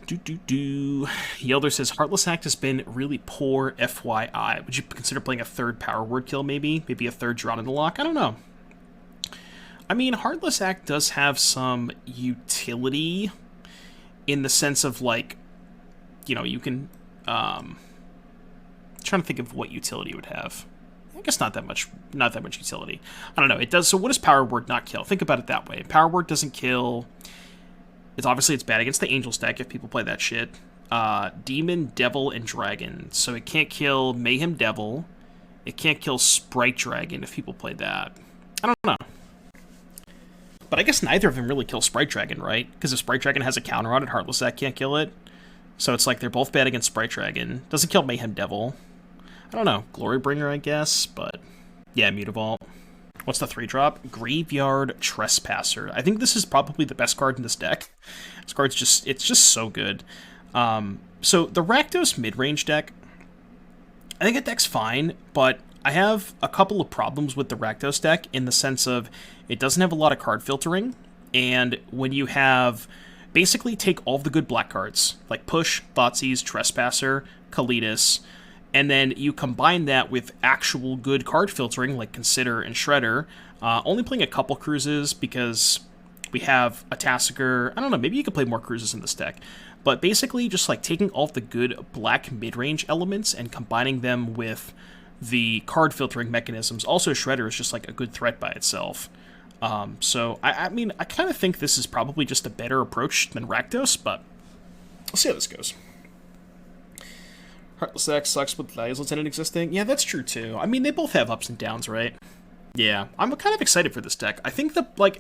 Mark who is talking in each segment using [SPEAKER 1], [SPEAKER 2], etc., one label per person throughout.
[SPEAKER 1] Yelder says, Heartless Act has been really poor, FYI. Would you consider playing a third power word kill, maybe? Maybe a third drawn in the lock? I don't know. I mean, Heartless Act does have some utility in the sense of, like, you know, you can, trying to think of what utility it would have. I guess not that much utility. I don't know. It does. So what does Power Word not kill? Think about it that way. Power Word doesn't kill. It's bad against the Angels deck if people play that shit. Demon, Devil, and Dragon. So it can't kill Mayhem Devil. It can't kill Sprite Dragon if people play that. I don't know. But I guess neither of them really kill Sprite Dragon, right? Because if Sprite Dragon has a counter on it, Heartless Act can't kill it. So it's like they're both bad against Sprite Dragon. Doesn't kill Mayhem Devil. I don't know. Glorybringer, I guess, but yeah, Mutavault. What's the 3-drop? Graveyard Trespasser. I think this is probably the best card in this deck. This card's it's just so good. So the Rakdos mid-range deck, I think that deck's fine, but I have a couple of problems with the Rakdos deck in the sense of it doesn't have a lot of card filtering, and when you have basically take all of the good black cards, like Push, Thoughtseize, Trespasser, Kalitas, and then you combine that with actual good card filtering, like Consider and Shredder. Only playing a couple Cruises because we have a Tassiger. I don't know, maybe you could play more Cruises in this deck. But basically just like taking all of the good black mid-range elements and combining them with the card filtering mechanisms. Also, Shredder is just like a good threat by itself. So, I mean, I kind of think this is probably just a better approach than Rakdos, but we'll see how this goes. Heartless Act sucks with Values Lieutenant existing. Yeah, that's true too. I mean, they both have ups and downs, right? Yeah, I'm kind of excited for this deck. I think that, like,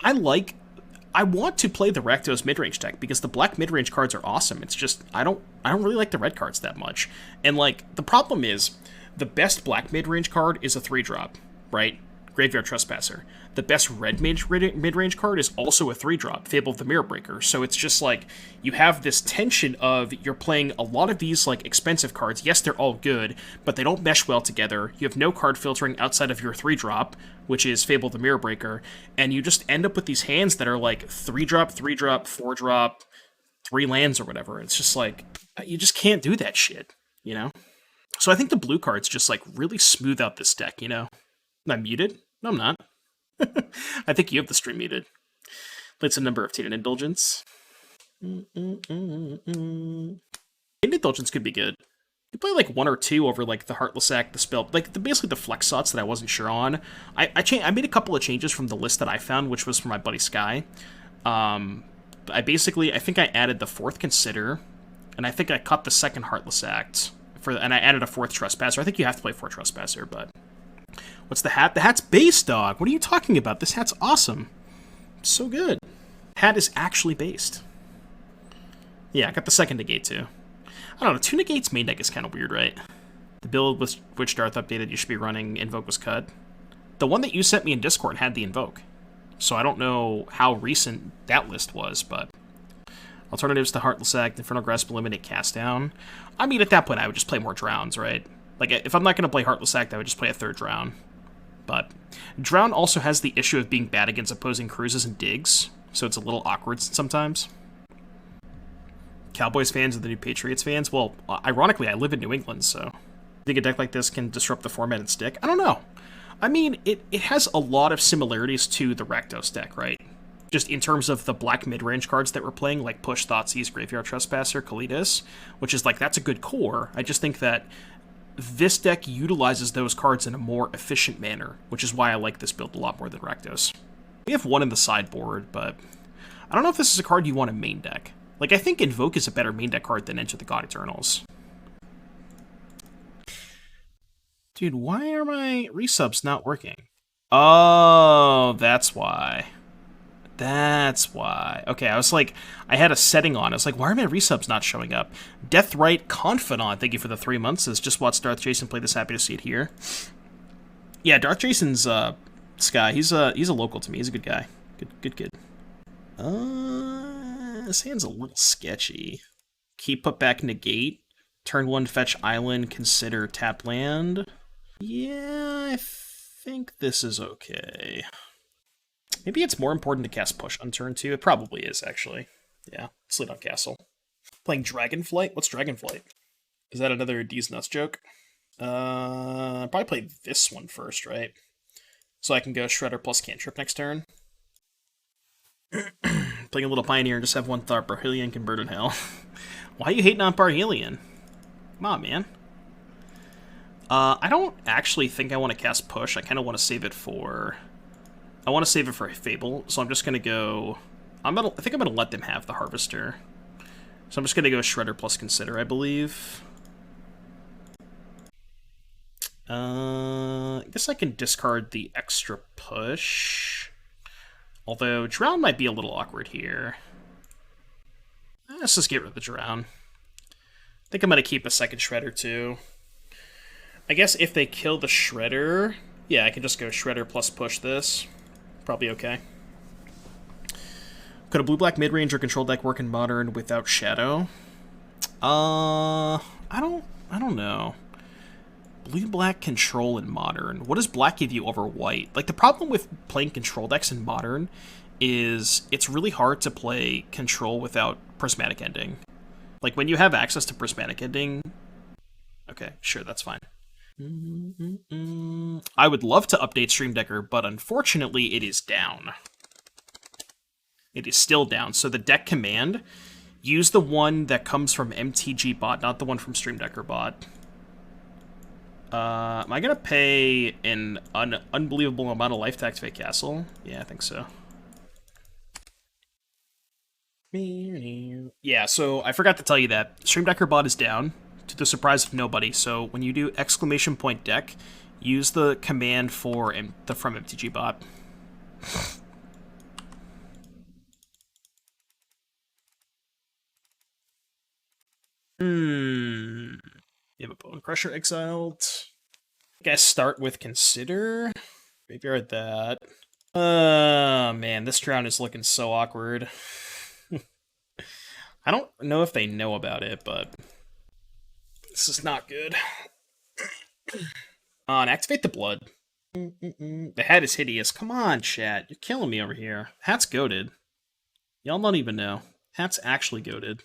[SPEAKER 1] I want to play the Rakdos midrange deck because the black midrange cards are awesome. It's just, I don't really like the red cards that much. And, like, the problem is, the best black midrange card is a 3-drop, right? Graveyard Trespasser. The best red mid-range card is also a 3-drop, Fable of the Mirror Breaker. So it's just like, you have this tension of, you're playing a lot of these like expensive cards. Yes, they're all good, but they don't mesh well together. You have no card filtering outside of your 3-drop, which is Fable of the Mirror Breaker, and you just end up with these hands that are like 3-drop, 3-drop, 4-drop, 3 lands or whatever. It's just like, you just can't do that shit, you know? So I think the blue cards just like really smooth out this deck, you know? Am I muted? No, I'm not. I think you have the stream muted. Played a number of Teen Indulgence. Teen Indulgence could be good. You play like 1 or 2 over like the Heartless Act, the spell, like basically the flex slots that I wasn't sure on. I made a couple of changes from the list that I found, which was from my buddy Sky. I think I added the 4th Consider, and I think I cut the 2nd Heartless Act and I added a 4th Trespasser. I think you have to play 4 Trespasser, but what's the hat? The hat's base, dog. What are you talking about? This hat's awesome. So good. Hat is actually based. Yeah, I got the 2nd negate too. I don't know, 2 negates main deck is kind of weird, right? The build with which Darth updated you should be running Invoke was cut. The one that you sent me in Discord had the Invoke. So I don't know how recent that list was, but alternatives to Heartless Act, Infernal Grasp, Eliminate, Cast Down. I mean, at that point, I would just play more Drowns, right? Like, if I'm not going to play Heartless Act, I would just play a 3rd Drown. But Drown also has the issue of being bad against opposing cruises and digs, so it's a little awkward sometimes. Cowboys fans are the new Patriots fans? Well, ironically, I live in New England, so I think a deck like this can disrupt the format and stick? I don't know. I mean, it has a lot of similarities to the Rakdos deck, right? Just in terms of the black mid-range cards that we're playing, like Push, Thoughtseize, Graveyard Trespasser, Kalitas, which is like, that's a good core. I just think that this deck utilizes those cards in a more efficient manner, which is why I like this build a lot more than Rakdos. We have 1 in the sideboard, but I don't know if this is a card you want to main deck. Like, I think Invoke is a better main deck card than Enter the God Eternals. Dude, why are my resubs not working? Oh, that's why. That's why. Okay, I was like, I had a setting on. I was like, why are my resubs not showing up? Deathrite Confidant, thank you for the 3 months. Says, just watched Darth Jason play this. Happy to see it here. Yeah, Darth Jason's Sky. He's a local to me. He's a good guy. Good. This hand's a little sketchy. Keep, put back, negate. Turn 1, fetch island, consider tap land. Yeah, I think this is okay. Maybe it's more important to cast Push on turn 2. It probably is, actually. Yeah, Slid on Castle. Playing Dragonflight? What's Dragonflight? Is that another D's Nuts joke? Probably play this one first, right? So I can go Shredder plus Cantrip next turn. Playing a little Pioneer and just have one thought. Parhelion can burn in hell. Why are you hating on Parhelion? Come on, man. I don't actually think I want to cast Push. I kind of want to save it for... I want to save it for Fable, so I'm just going to go... I think I'm going to let them have the Harvester. So I'm just going to go Shredder plus Consider, I believe. I guess I can discard the extra Push. Although, Drown might be a little awkward here. Let's just get rid of the Drown. I think I'm going to keep a second Shredder, too. I guess if they kill the Shredder... Yeah, I can just go Shredder plus push this. Probably okay. Could a blue-black mid-range or control deck work in Modern without Shadow? I don't know. Blue-black control in Modern. What does black give you over white? Like, the problem with playing control decks in Modern is it's really hard to play control without Prismatic Ending. Like, when you have access to Prismatic Ending... Okay, sure, that's fine. I would love to update Stream Decker, but unfortunately it is down. It is still down. So the deck command, use the one that comes from MTG bot, not the one from Stream Decker bot. Am I going to pay an unbelievable amount of life to activate Castle? Yeah, I think so. Yeah, so I forgot to tell you that Stream Decker bot is down, to the surprise of nobody. So when you do ! deck, use the command for the from MTG bot. You have a Bone Crusher exiled. I guess start with Consider. Graveyard that. Man, this Drown is looking so awkward. I don't know if they know about it, but this is not good. On, activate the blood. The hat is hideous. Come on, chat. You're killing me over here. Hat's goated. Y'all don't even know. Hat's actually goated.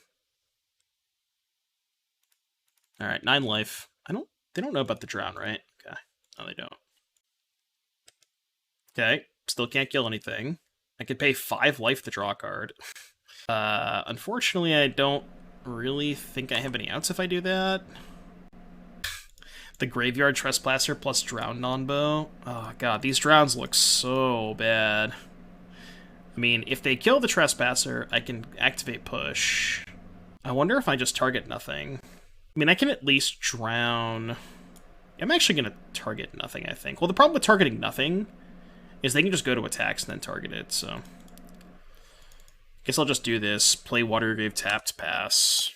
[SPEAKER 1] Alright, 9 life. They don't know about the Drown, right? Okay. No, they don't. Okay. Still can't kill anything. I could pay 5 life to draw a card. Unfortunately, I don't really think I have any outs if I do that. The Graveyard Trespasser plus Drown Nonbo. Oh god, these Drowns look so bad. I mean, if they kill the Trespasser, I can activate Push. I wonder if I just target nothing. I mean, I can at least drown... I'm actually going to target nothing, I think. Well, the problem with targeting nothing is they can just go to attacks and then target it, so... Guess I'll just do this. Play Watergrave tapped, pass.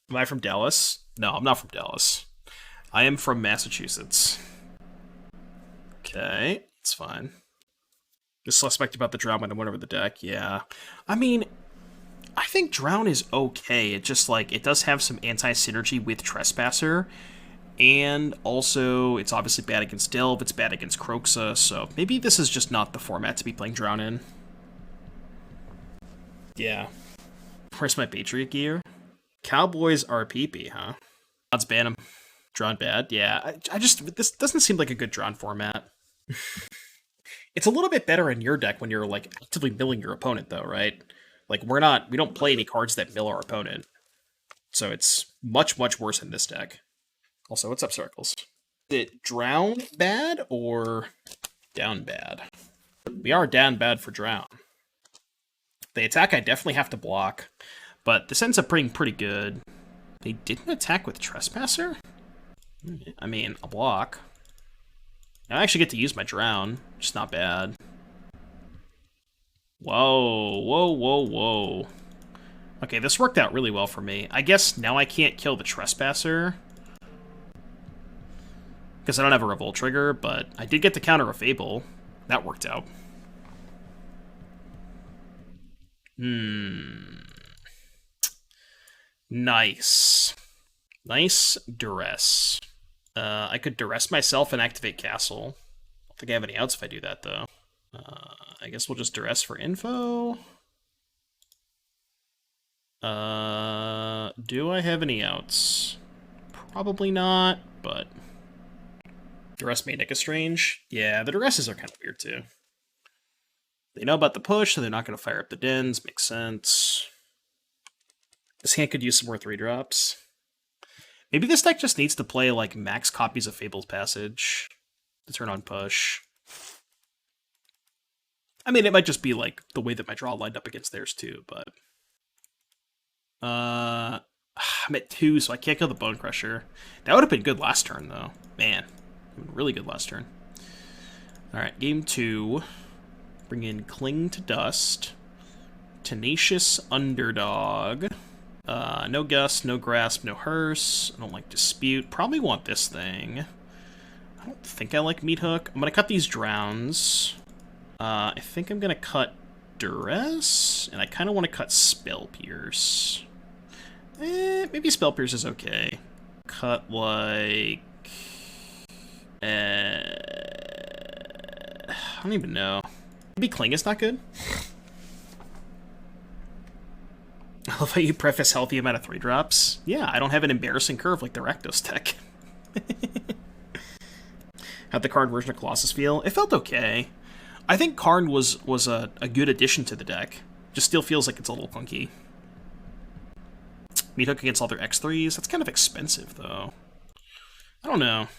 [SPEAKER 1] Am I from Dallas? No, I'm not from Dallas. I am from Massachusetts. Okay, it's fine. Just suspect about the Drown when I went over the deck, yeah. I mean, I think Drown is okay. It just, like, it does have some anti-synergy with Trespasser. And also, it's obviously bad against Delve, it's bad against Kroxa, so maybe this is just not the format to be playing Drown in. Yeah. Where's my Patriot gear? Cowboys RPP, huh? Odds ban him. Drown bad? Yeah, I just... This doesn't seem like a good Drown format. It's a little bit better in your deck when you're, like, actively milling your opponent, though, right? Like, we don't play any cards that mill our opponent. So it's much, much worse in this deck. Also, what's up, Circles? Is it Drown bad or down bad? We are down bad for Drown. The attack I definitely have to block, but this ends up being pretty good. They didn't attack with Trespasser? I mean, a block. I actually get to use my Drown, which is not bad. Whoa, whoa, whoa, whoa. Okay, this worked out really well for me. I guess now I can't kill the Trespasser, because I don't have a Revolt trigger, but I did get to counter a Fable. That worked out. Nice. Nice duress. I could duress myself and activate Castle. I don't think I have any outs if I do that, though. I guess we'll just duress for info. Do I have any outs? Probably not, but... Duress may Nick is strange. Yeah, the Duresses are kind of weird, too. They know about the push, so they're not going to fire up the dens. Makes sense. This hand could use some more 3-drops. Maybe this deck just needs to play, like, max copies of Fable's Passage to turn on push. I mean, it might just be, like, the way that my draw lined up against theirs, too, but... I'm at 2, so I can't kill the Bone Crusher. That would have been good last turn, though. Man, really good last turn. Alright, game 2. Bring in Cling to Dust. Tenacious Underdog. No Gust, no Grasp, no Hearse. I don't like Dispute. Probably want this thing. I don't think I like Meat Hook. I'm going to cut these Drowns. I think I'm going to cut Duress. And I kind of want to cut Spell Pierce. Maybe Spell Pierce is okay. Cut, like... I don't even know. Maybe Cling is not good? I love how you preface healthy amount of 3-drops. Yeah, I don't have an embarrassing curve like the Rakdos tech. How'd the Karn version of Colossus feel? It felt okay. I think Karn was a good addition to the deck. Just still feels like it's a little clunky. Meat Hook against all their X3s? That's kind of expensive, though. I don't know.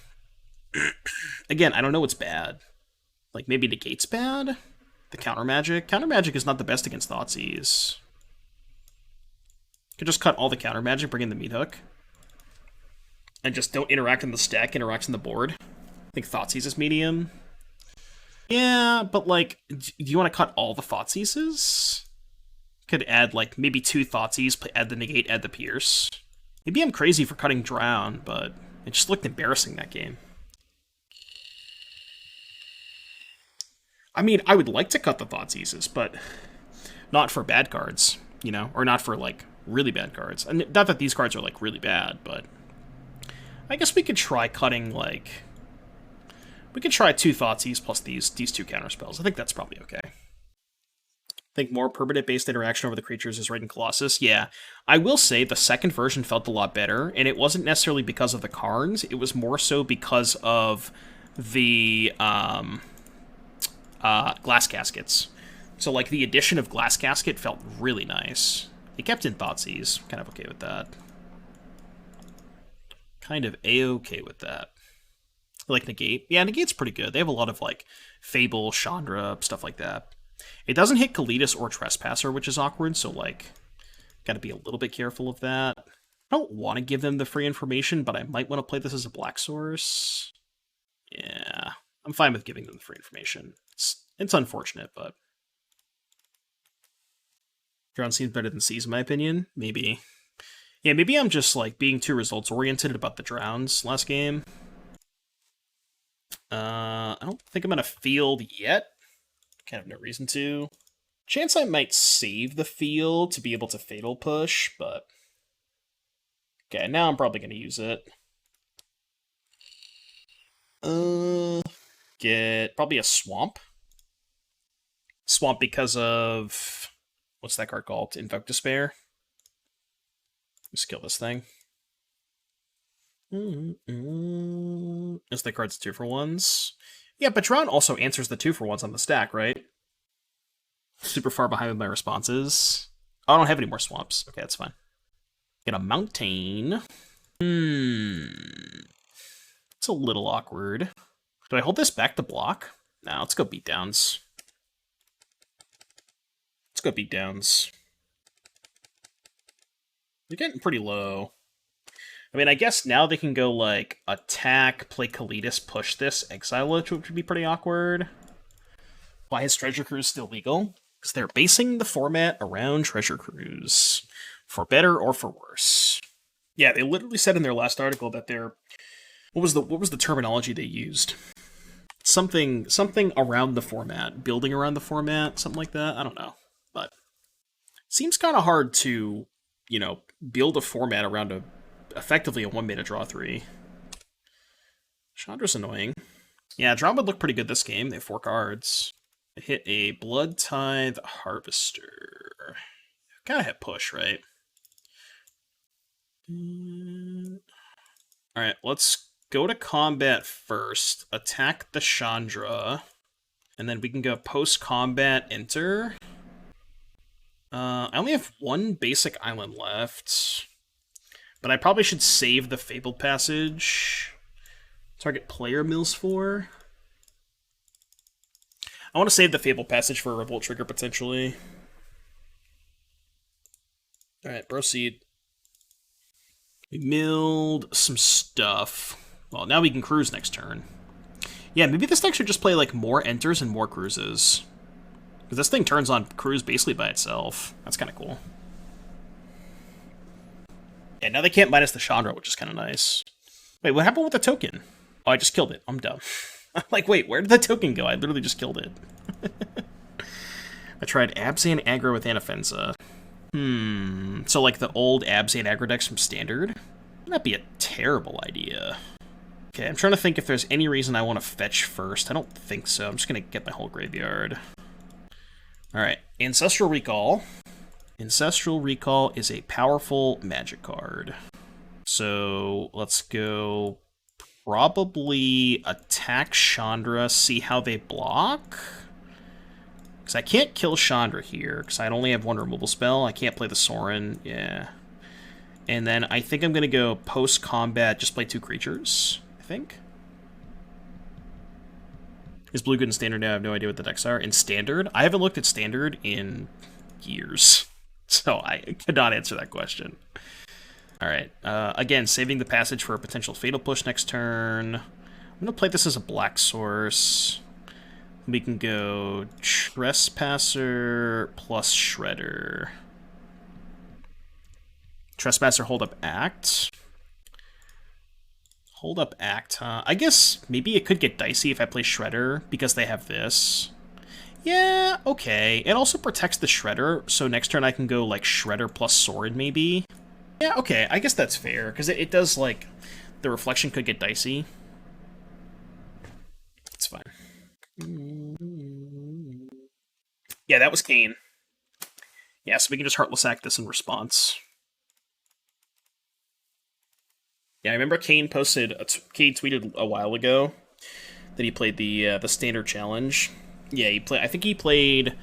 [SPEAKER 1] Again, I don't know what's bad. Like, maybe Negate's bad? The Counter Magic? Counter Magic is not the best against Thoughtseize. Could just cut all the Counter Magic, bring in the Meat Hook. And just don't interact in the stack, interacts in the board. I think Thoughtseize is medium. Yeah, but, like, do you want to cut all the Thoughtseizes? Could add, like, maybe 2 Thoughtseize, add the Negate, add the Pierce. Maybe I'm crazy for cutting Drown, but it just looked embarrassing that game. I mean, I would like to cut the Thoughtseizes, but not for bad cards, you know? Or not for, like, really bad cards. And not that these cards are, like, really bad, but... I guess we could try cutting, like... We could try 2 Thoughtseize plus these 2 counterspells. I think that's probably okay. I think more permanent-based interaction over the creatures is right in Colossus. Yeah, I will say the second version felt a lot better, and it wasn't necessarily because of the Karns. It was more so because of the... Glass Caskets. So, like, the addition of Glass Casket felt really nice. It kept in Thoughtseize. Kind of okay with that. Kind of A-okay with that. Like Negate. Yeah, Negate's pretty good. They have a lot of, like, Fable, Chandra, stuff like that. It doesn't hit Kalitas or Trespasser, which is awkward, so, like, gotta be a little bit careful of that. I don't want to give them the free information, but I might want to play this as a black source. Yeah, I'm fine with giving them the free information. It's unfortunate, but... Drown seems better than Seas, in my opinion. Maybe. Yeah, maybe I'm just, like, being too results-oriented about the Drowns last game. I don't think I'm going to field yet. Kind of no reason to. Chance I might save the field to be able to Fatal Push, but... Okay, now I'm probably going to use it. Get probably a Swamp. Swamp because of... What's that card called? Invoke Despair. Let's kill this thing. As the card's 2-for-1s. Yeah, but Drown also answers the 2-for-1s on the stack, right? Super far behind with my responses. Oh, I don't have any more swamps. Okay, that's fine. Get a Mountain. It's a little awkward. Do I hold this back to block? No, let's go Beatdowns. Let's go Beatdowns. They're getting pretty low. I mean, I guess now they can go, like, attack, play Kalitas, push this, exile it, which would be pretty awkward. Why is Treasure Cruise still legal? Because they're basing the format around Treasure Cruise. For better or for worse. Yeah, they literally said in their last article that they're... What was the terminology they used? Something around the format. Building around the format, something like that. I don't know. But seems kind of hard to, you know, build a format around effectively a 1-mana draw 3. Chandra's annoying. Yeah, draw would look pretty good this game. They have 4 cards. They hit a Blood Tithe Harvester. Gotta hit push, right? Alright, let's go to combat first. Attack the Chandra. And then we can go post-combat enter. I only have one basic island left. But I probably should save the Fabled Passage. Target player mills for. I want to save the Fabled Passage for a Revolt trigger, potentially. Alright, proceed. We milled some stuff. Well, now we can cruise next turn. Yeah, maybe this deck should just play, like, more enters and more cruises. Because this thing turns on cruise basically by itself. That's kind of cool. Yeah, now they can't minus the Chandra, which is kind of nice. Wait, what happened with the token? Oh, I just killed it. I'm dumb. I'm like, wait, where did the token go? I literally just killed it. I tried Abzan aggro with Anafenza. So like the old Abzan aggro decks from Standard? That'd be a terrible idea. Okay, I'm trying to think if there's any reason I want to fetch first. I don't think so. I'm just going to get my whole graveyard. Alright, Ancestral Recall. Ancestral Recall is a powerful magic card. So let's go probably attack Chandra, see how they block. Because I can't kill Chandra here, because I only have one removal spell. I can't play the Sorin, yeah. And then I think I'm going to go post-combat, just play 2 creatures, I think. Is blue good in Standard now? I have no idea what the decks are. In Standard? I haven't looked at Standard in years, so I could not answer that question. Alright, again, saving the passage for a potential Fatal Push next turn. I'm going to play this as a black source. We can go Trespasser plus Shredder. Trespasser, hold up, act. Hold up, act, huh? I guess maybe it could get dicey if I play Shredder, because they have this. Yeah, okay. It also protects the Shredder, so next turn I can go, like, Shredder plus Sword, maybe. Yeah, okay, I guess that's fair, because it does, like, the reflection could get dicey. It's fine. Yeah, that was Kane. Yeah, so we can just Heartless Act this in response. Yeah, I remember Kane Kane tweeted a while ago that he played the Standard Challenge. Yeah, he played. I think he played.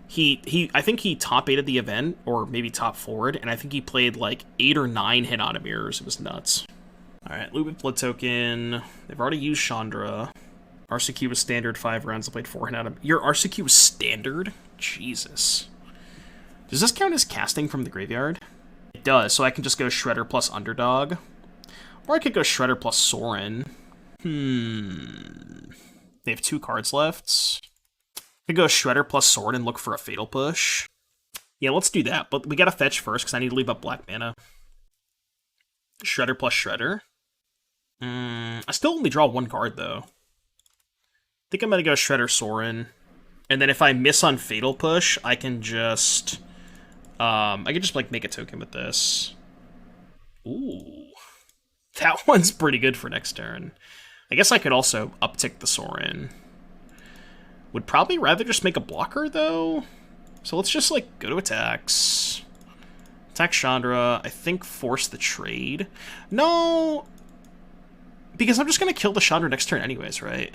[SPEAKER 1] I think he top 8 at the event, or maybe top forward, and I think he played like 8 or 9 hit auto mirrors. It was nuts. All right, Lubid Blood Token. They've already used Chandra. RCQ was standard 5 rounds. I played 4 hit auto. Your RCQ was standard? Jesus. Does this count as casting from the graveyard? It does, so I can just go Shredder plus Underdog. Or I could go Shredder plus Sorin. They have 2 cards left. I could go Shredder plus Sword and look for a Fatal Push. Yeah, let's do that, but we gotta fetch first, because I need to leave up black mana. Shredder plus Shredder. I still only draw 1 card, though. I think I'm gonna go Shredder Sorin. And then if I miss on Fatal Push, I can just... like, make a token with this. Ooh. That one's pretty good for next turn. I guess I could also uptick the Sorin. Would probably rather just make a blocker, though. So let's just, like, go to attacks. Attack Chandra. I think force the trade. No! Because I'm just going to kill the Chandra next turn anyways, right?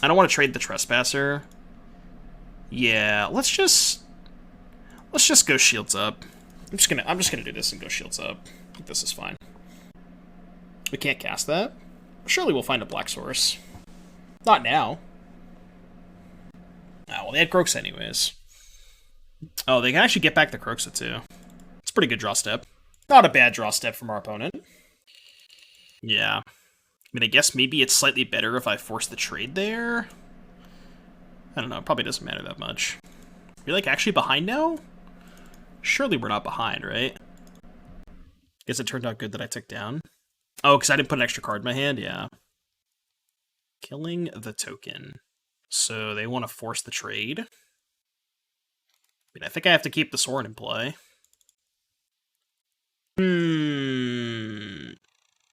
[SPEAKER 1] I don't want to trade the Trespasser. Yeah, let's just go Shields up. I'm just gonna do this and go Shields up. I think this is fine. We can't cast that? Surely we'll find a black source. Not now. Oh, well, they had Croxa anyways. Oh, they can actually get back the Croxa too. It's a pretty good draw step. Not a bad draw step from our opponent. Yeah. I mean, I guess maybe it's slightly better if I force the trade there. I don't know, it probably doesn't matter that much. We're like actually behind now? Surely we're not behind, right? Guess it turned out good that I took down. Oh, because I didn't put an extra card in my hand? Yeah. Killing the token. So they want to force the trade. I mean, I think I have to keep the Sorin in play.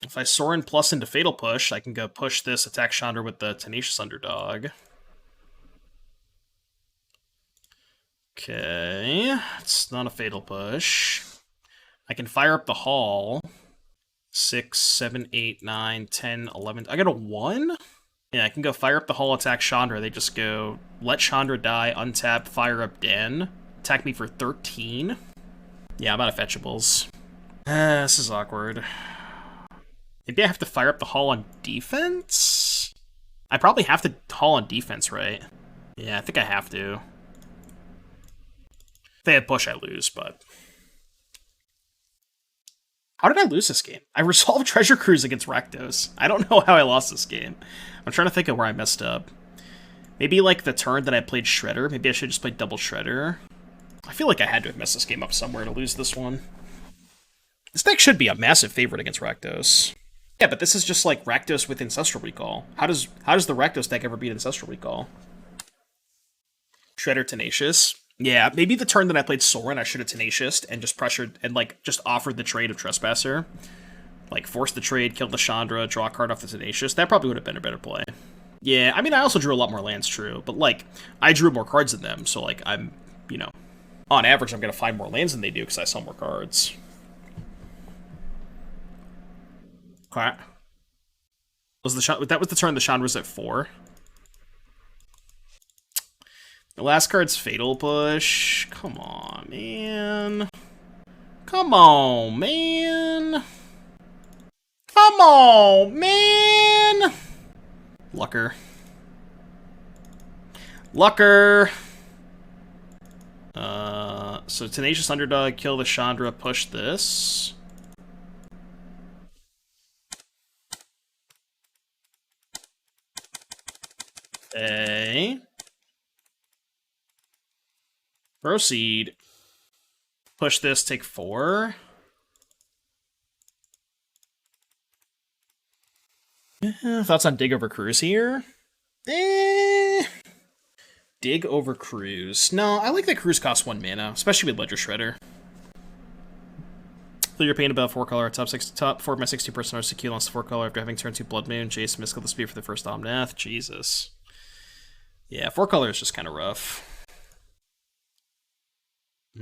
[SPEAKER 1] If I Sorin plus into Fatal Push, I can go push this, attack Chandra with the Tenacious Underdog. Okay, it's not a Fatal Push. I can fire up the hall. 6, 7, 8, 9, 10, 11. I got a 1? Yeah, I can go fire up the hall, attack Chandra. They just go, let Chandra die, untap, fire up Den. Attack me for 13. Yeah, I'm out of fetchables. This is awkward. Maybe I have to fire up the hall on defense? I probably have to hall on defense, right? Yeah, I think I have to. If they have push, I lose, but... How did I lose this game? I resolved Treasure Cruise against Rakdos. I don't know how I lost this game. I'm trying to think of where I messed up. Maybe, like, the turn that I played Shredder. Maybe I should just play double Shredder. I feel like I had to have messed this game up somewhere to lose this one. This deck should be a massive favorite against Rakdos. Yeah, but this is just like Rakdos with Ancestral Recall. How does the Rakdos deck ever beat Ancestral Recall? Shredder Tenacious. Yeah, maybe the turn that I played Sorin, I should have Tenacious and just pressured and like just offered the trade of Trespasser. Like force the trade, kill the Chandra, draw a card off the Tenacious. That probably would have been a better play. Yeah, I mean I also drew a lot more lands, true, but like I drew more cards than them, so like I'm, you know, on average I'm gonna find more lands than they do because I sell more cards. Okay. That was the turn the Chandra's at 4. The last card's Fatal Push. Come on, man. Come on, man. Come on, man. Lucker. Lucker. So Tenacious Underdog, kill the Chandra, push this. Okay. Proceed. Push this, take 4. Thoughts on Dig over Cruise here? Dig over Cruise. No, I like that Cruise costs 1 mana, especially with Ledger Shredder. Feel your pain about 4 color. Top 4 of my 60 person are secure on 4 color after having turned 2 Blood Moon. Jace Mystical the Speed for the first Omnath. Jesus. Yeah, 4 color is just kind of rough. I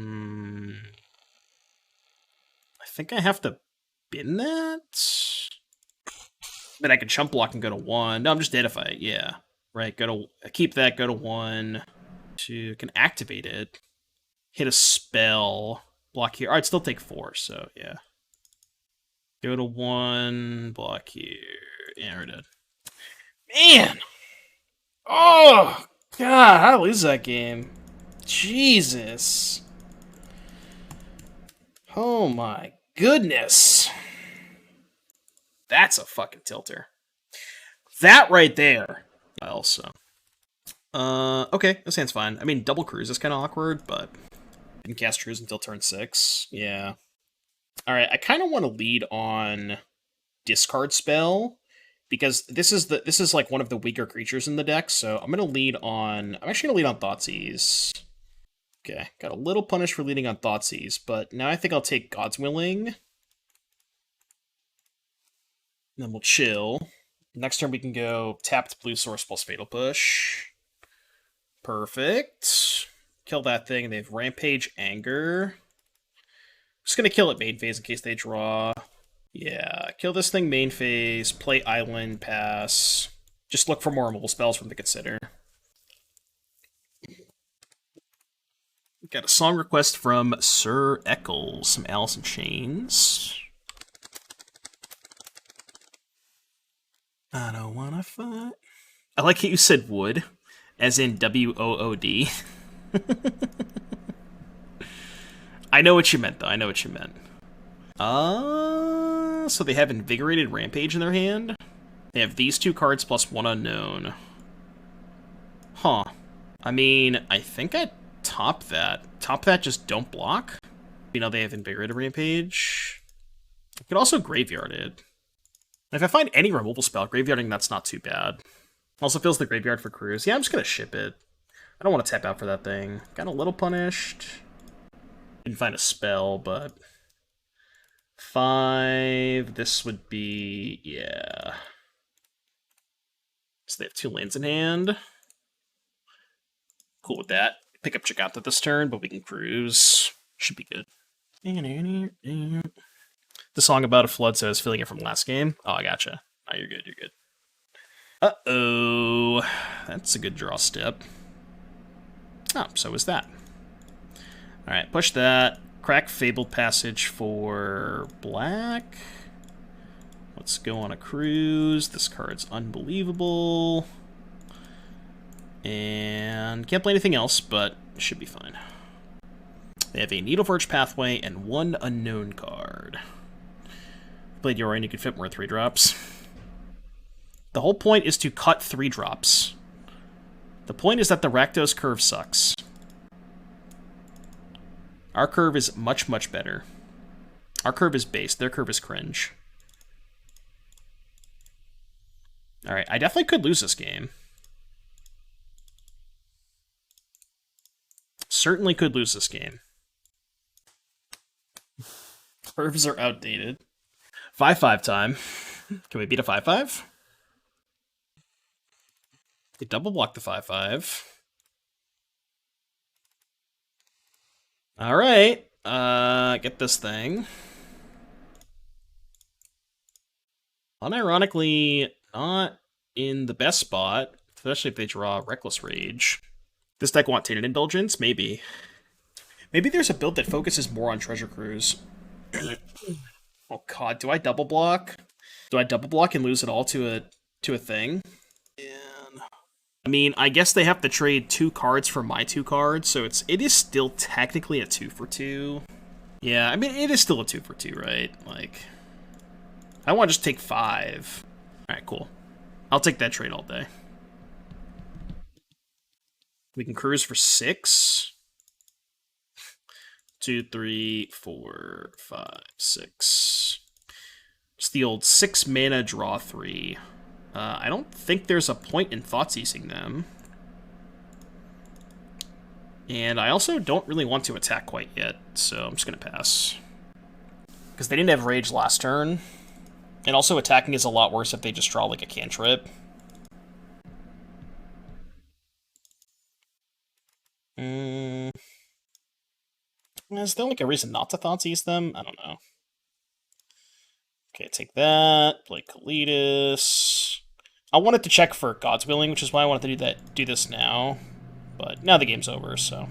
[SPEAKER 1] think I have to bin that? But I can chump block and go to 1. No, I'm just Deadify. Yeah. Right, go to... Keep that, go to 1. 2, can activate it. Hit a spell. Block here. Alright, still take 4, so yeah. Go to 1, block here. Yeah, we're dead. Man! Oh! God, how to lose that game? Jesus. Oh my goodness. That's a fucking tilter. That right there. Also. Okay, this hand's fine. I mean, double Cruise is kind of awkward, but didn't cast Cruise until turn 6. Yeah. Alright, I kind of want to lead on Discard Spell, because this is like one of the weaker creatures in the deck, so I'm actually gonna lead on Thoughtseize. Okay, got a little punish for leading on Thoughtseize, but now I think I'll take God's Willing. Then we'll chill. Next turn we can go tapped Blue Source plus Fatal Push. Perfect. Kill that thing, and they have Rampage, Anger. Just gonna kill it main phase in case they draw. Yeah, kill this thing main phase, play Island, pass. Just look for more removal spells from the Consider. Got a song request from Sir Eccles, some Alice in Chains. I don't wanna fight. I like how you said wood, as in W-O-O-D. I know what you meant, though. I know what you meant. So they have Invigorated Rampage in their hand? They have these 2 cards plus 1 unknown. Huh. I mean, I think I top that. Top that, just don't block. You know, they have Invigorated Rampage. I could also Graveyard it. If I find any removal spell, Graveyarding that's not too bad. Also fills the graveyard for Cruise. Yeah, I'm just gonna ship it. I don't want to tap out for that thing. Got a little punished. Didn't find a spell, but... 5... This would be... yeah. So they have 2 lands in hand. Cool with that. Pick up Chagata this turn, but we can Cruise. Should be good. The song about a flood says feeling it from last game. Oh, I gotcha. Oh, you're good, you're good. Uh-oh. That's a good draw step. Oh, so is that. Alright, push that. Crack Fabled Passage for black. Let's go on a cruise. This card's unbelievable. And can't play anything else, but should be fine. They have a Needle Verge Pathway and one unknown card. Played Yorion, you could fit more 3-drops. The whole point is to cut 3-drops. The point is that the Rakdos curve sucks. Our curve is much, much better. Our curve is base, their curve is cringe. Alright, I definitely could lose this game. Certainly could lose this game. Curves are outdated. 5-5 time. Can we beat a 5-5? They double block the 5-5. Alright. Get this thing. Unironically, not in the best spot, especially if they draw Reckless Rage. This deck want Tainted Indulgence? Maybe. Maybe there's a build that focuses more on Treasure Cruise. Oh god, do I double block? Do I double block and lose it all to a thing? And I mean, I guess they have to trade 2 cards for my 2 cards, so it is still technically a 2-for-2. Yeah, I mean, it is still a 2-for-2, right? Like, I want to just take 5. Alright, cool. I'll take that trade all day. We can cruise for 6. 2, 3, 4, 5, 6. It's the old 6 mana draw 3. I don't think there's a point in Thoughtseizing them. And I also don't really want to attack quite yet, so I'm just going to pass. Because they didn't have Rage last turn. And also attacking is a lot worse if they just draw like a cantrip. Is there like a reason not to Thoughtseize them? I don't know. Okay, take that. Play Kalitas. I wanted to check for God's Willing, which is why I wanted to do this now. But now the game's over, so.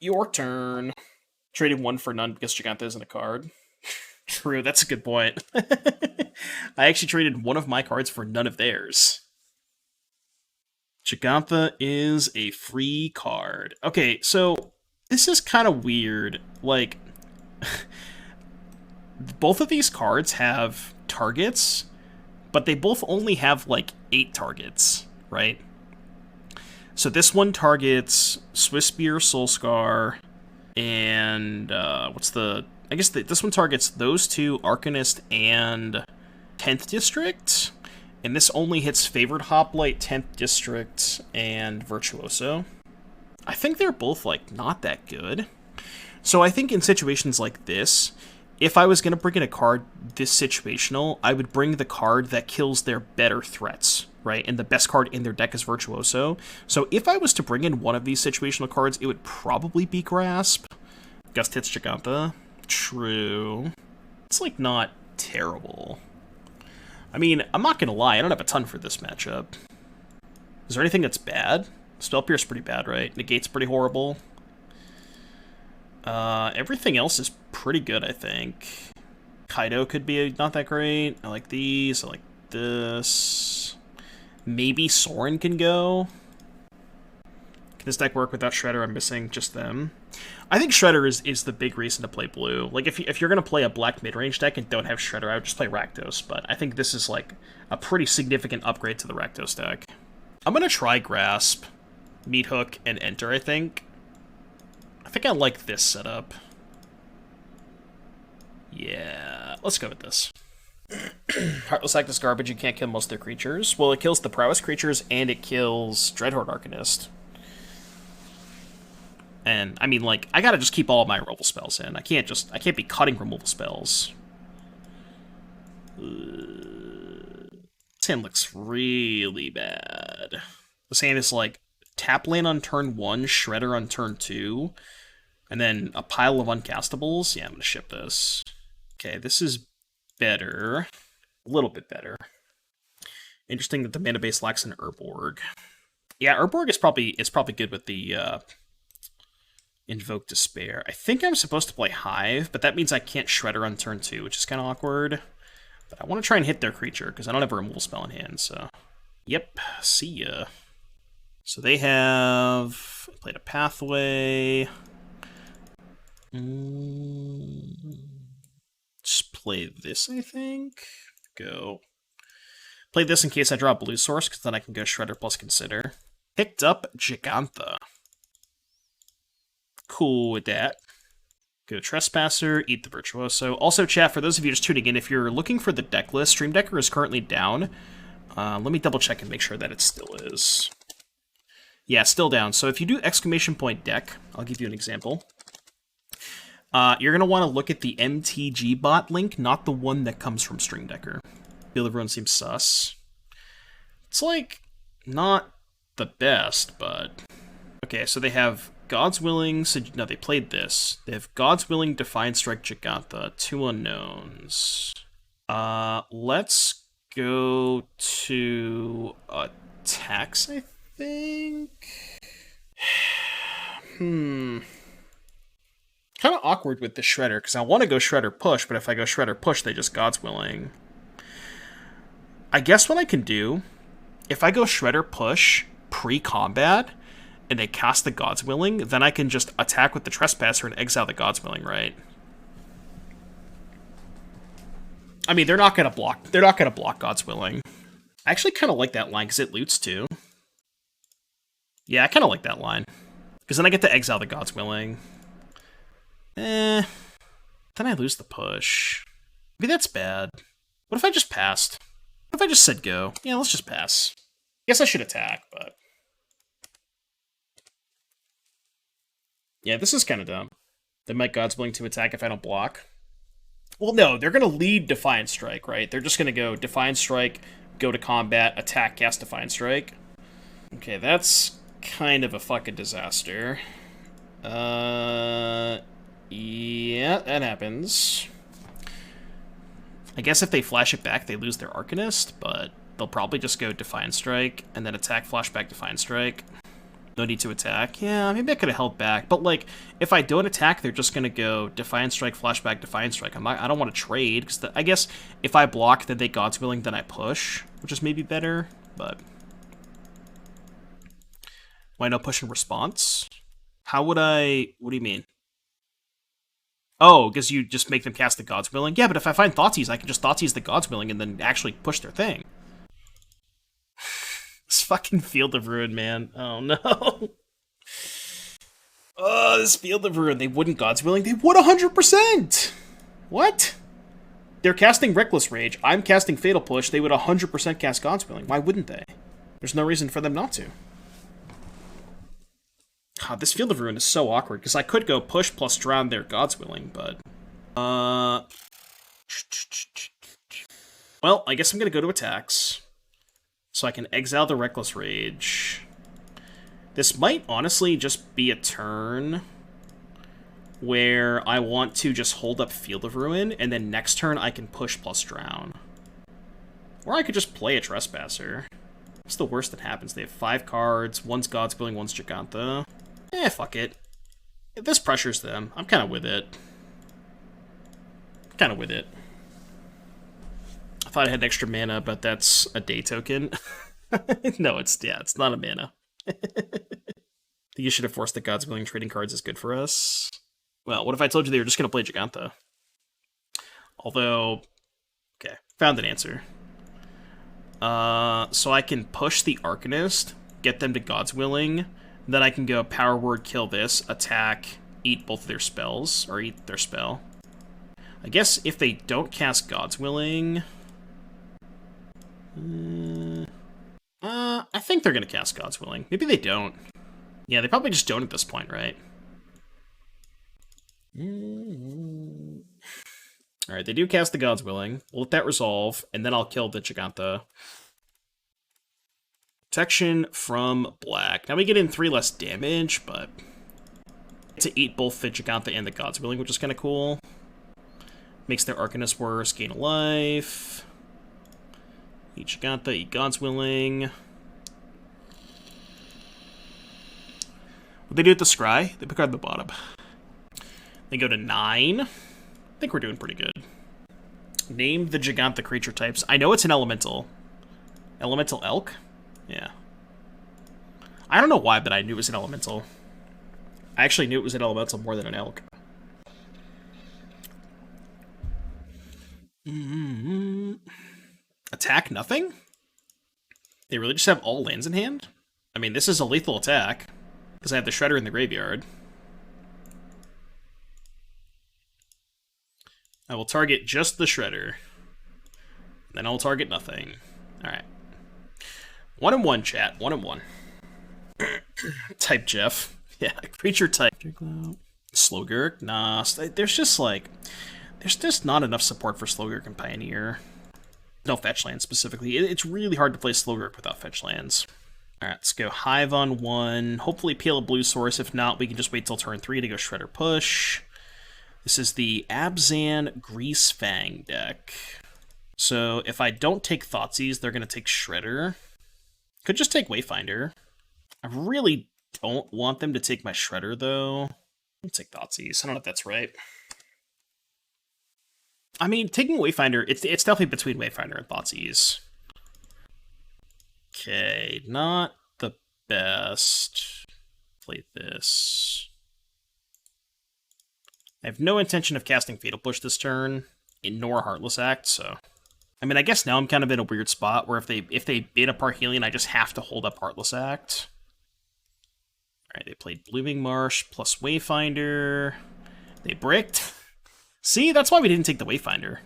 [SPEAKER 1] Your turn. Traded 1 for none because Giganta isn't a card. True, that's a good point. I actually traded one of my cards for none of theirs. Giganta is a free card. Okay, so this is kind of weird. Like, both of these cards have targets, but they both only have, like, 8 targets, right? So this one targets Swisspear, Soulscar, and, I guess this one targets those 2, Arcanist and 10th District, and this only hits Favored Hoplite, 10th District, and Virtuoso. I think they're both, like, not that good. So I think in situations like this, if I was going to bring in a card this situational, I would bring the card that kills their better threats, right? And the best card in their deck is Virtuoso. So if I was to bring in one of these situational cards, it would probably be Grasp. Gust hits Giganta. True. It's, like, not terrible. I mean, I'm not gonna lie, I don't have a ton for this matchup. Is there anything that's bad? Spell Pierce pretty bad, right? Negate's pretty horrible. Everything else is pretty good, I think. Kaido could be not that great. I like these, I like this. Maybe Sorin can go. Can this deck work without Shredder? I'm missing just them. I think Shredder is the big reason to play blue. Like, if you're going to play a black mid-range deck and don't have Shredder, I would just play Rakdos, but I think this is, like, a pretty significant upgrade to the Rakdos deck. I'm going to try Grasp, Meat Hook, and Enter, I think. I think I like this setup. Yeah, let's go with this. Heartless Act is garbage, you can't kill most of their creatures. Well, it kills the Prowess creatures, and it kills Dreadhorde Arcanist. And, I mean, like, I gotta just keep all of my removal spells in. I can't be cutting removal spells. This hand looks really bad. This hand is like tap land on turn 1, Shredder on turn 2, and then a pile of uncastables. Yeah, I'm going to ship this. Okay, this is better. A little bit better. Interesting that the mana base lacks an Urborg. Yeah, Urborg is probably good with the Invoke Despair. I think I'm supposed to play Hive, but that means I can't Shredder on turn 2, which is kind of awkward. But I want to try and hit their creature, because I don't have a removal spell in hand, so... Yep, see ya. So they have played a Pathway. Just play this, I think. Go. Play this in case I draw a blue source, because then I can go Shredder plus Consider. Picked up Gigantha. Cool with that. Go Trespasser, eat the Virtuoso. Also, chat, for those of you just tuning in, if you're looking for the deck list, Stream Decker is currently down. Let me double check and make sure that it still is. Yeah, still down. So if you do exclamation point deck, I'll give you an example. You're going to want to look at the MTG bot link, not the one that comes from Stream Decker. Field of Ruin seems sus. It's like, not the best, but... Okay, so they have God's Willing... No, they played this. They have God's Willing, Defiant Strike, Gigantha. 2 unknowns. Let's go to attacks, I think? Kind of awkward with the Shredder, because I want to go Shredder Push, but if I go Shredder Push, they just God's Willing. I guess what I can do, if I go Shredder Push pre-combat, and they cast the God's Willing, then I can just attack with the Trespasser and exile the God's Willing, right? I mean, they're not gonna block God's Willing. I actually kind of like that line, because it loots too. Yeah, I kind of like that line. Because then I get to exile the God's Willing. Then I lose the push. Maybe that's bad. What if I just passed? What if I just said go? Yeah, let's just pass. Guess I should attack, but... Yeah, this is kind of dumb. They might God's Willing to attack if I don't block. Well, no, they're going to lead Defiant Strike, right? They're just going to go Defiant Strike, go to combat, attack, cast Defiant Strike. Okay, that's kind of a fucking disaster. Yeah, that happens. I guess if they flash it back, they lose their Arcanist, but they'll probably just go Defiant Strike, and then attack, flashback, Defiant Strike. No need to attack. Yeah, maybe I could have held back. But, like, if I don't attack, they're just going to go Defiant Strike, Flashback, Defiant Strike. I don't want to trade, because I guess if I block, then they God's Willing, then I push, which is maybe better, but... Why no push in response? How would I... What do you mean? Oh, because you just make them cast the God's Willing? Yeah, but if I find Thoughtseize, I can just Thoughtseize the God's Willing and then actually push their thing. This fucking Field of Ruin, man. Oh, no. Oh, this Field of Ruin. They wouldn't God's Willing. They would 100%! What? They're casting Reckless Rage. I'm casting Fatal Push. They would 100% cast God's Willing. Why wouldn't they? There's no reason for them not to. God, this Field of Ruin is so awkward, because I could go push plus drown their God's Willing, but... Well, I guess I'm going to go to attacks. So I can exile the Reckless Rage. This might honestly just be a turn where I want to just hold up Field of Ruin, and then next turn I can push plus drown. Or I could just play a Trespasser. What's the worst that happens? They have 5 cards, one's God's Willing, one's Gigantha. Fuck it. If this pressures them, I'm kind of with it. I thought I had extra mana, but that's a day token. No, it's not a mana. I think you should have forced the God's Willing trading cards is good for us. Well, what if I told you they were just going to play Gigantha? Although, okay, found an answer. So I can push the Arcanist, get them to God's Willing, then I can go Power Word, kill this, attack, eat both of their spells, or eat their spell. I guess if they don't cast God's Willing... I think they're going to cast God's Willing. Maybe they don't. Yeah, they probably just don't at this point, right? Alright, they do cast the God's Willing. We'll let that resolve, and then I'll kill the Gigantha. Protection from black. Now we get in 3 less damage, but to eat both the Giganta and the God's Willing, which is kind of cool. Makes their Arcanist worse. Gain a life. Eat Giganta, eat God's Willing. What they do with the Scry? They pick out the bottom. They go to 9. I think we're doing pretty good. Name the Giganta creature types. I know it's an elemental. Elemental elk? Yeah. I don't know why, but I knew it was an elemental. I actually knew it was an elemental more than an elk. Attack nothing? They really just have all lands in hand? I mean, this is a lethal attack, because I have the Shredder in the graveyard. I will target just the Shredder. Then I'll target nothing. Alright. 1-1, chat. 1-1. Type Jeff. Yeah, creature type. Slogurk? Nah. There's just not enough support for Slogurk and Pioneer. No fetch lands specifically. It's really hard to play Slogurk without fetch lands. Alright, let's go Hive on 1. Hopefully peel a blue source. If not, we can just wait till turn 3 to go Shredder Push. This is the Abzan Greasefang deck. So if I don't take Thoughtseize, they're going to take Shredder. Could just take Wayfinder. I really don't want them to take my Shredder, though. I'll take Thoughtseize. I don't know if that's right. I mean, taking Wayfinder, it's definitely between Wayfinder and Thoughtseize. Okay, not the best. Play this. I have no intention of casting Fatal Push this turn, nor Heartless Act, so... I mean, I guess now I'm kind of in a weird spot where if they bid a Parhelion, I just have to hold up Heartless Act. Alright, they played Blooming Marsh plus Wayfinder. They bricked. See, that's why we didn't take the Wayfinder.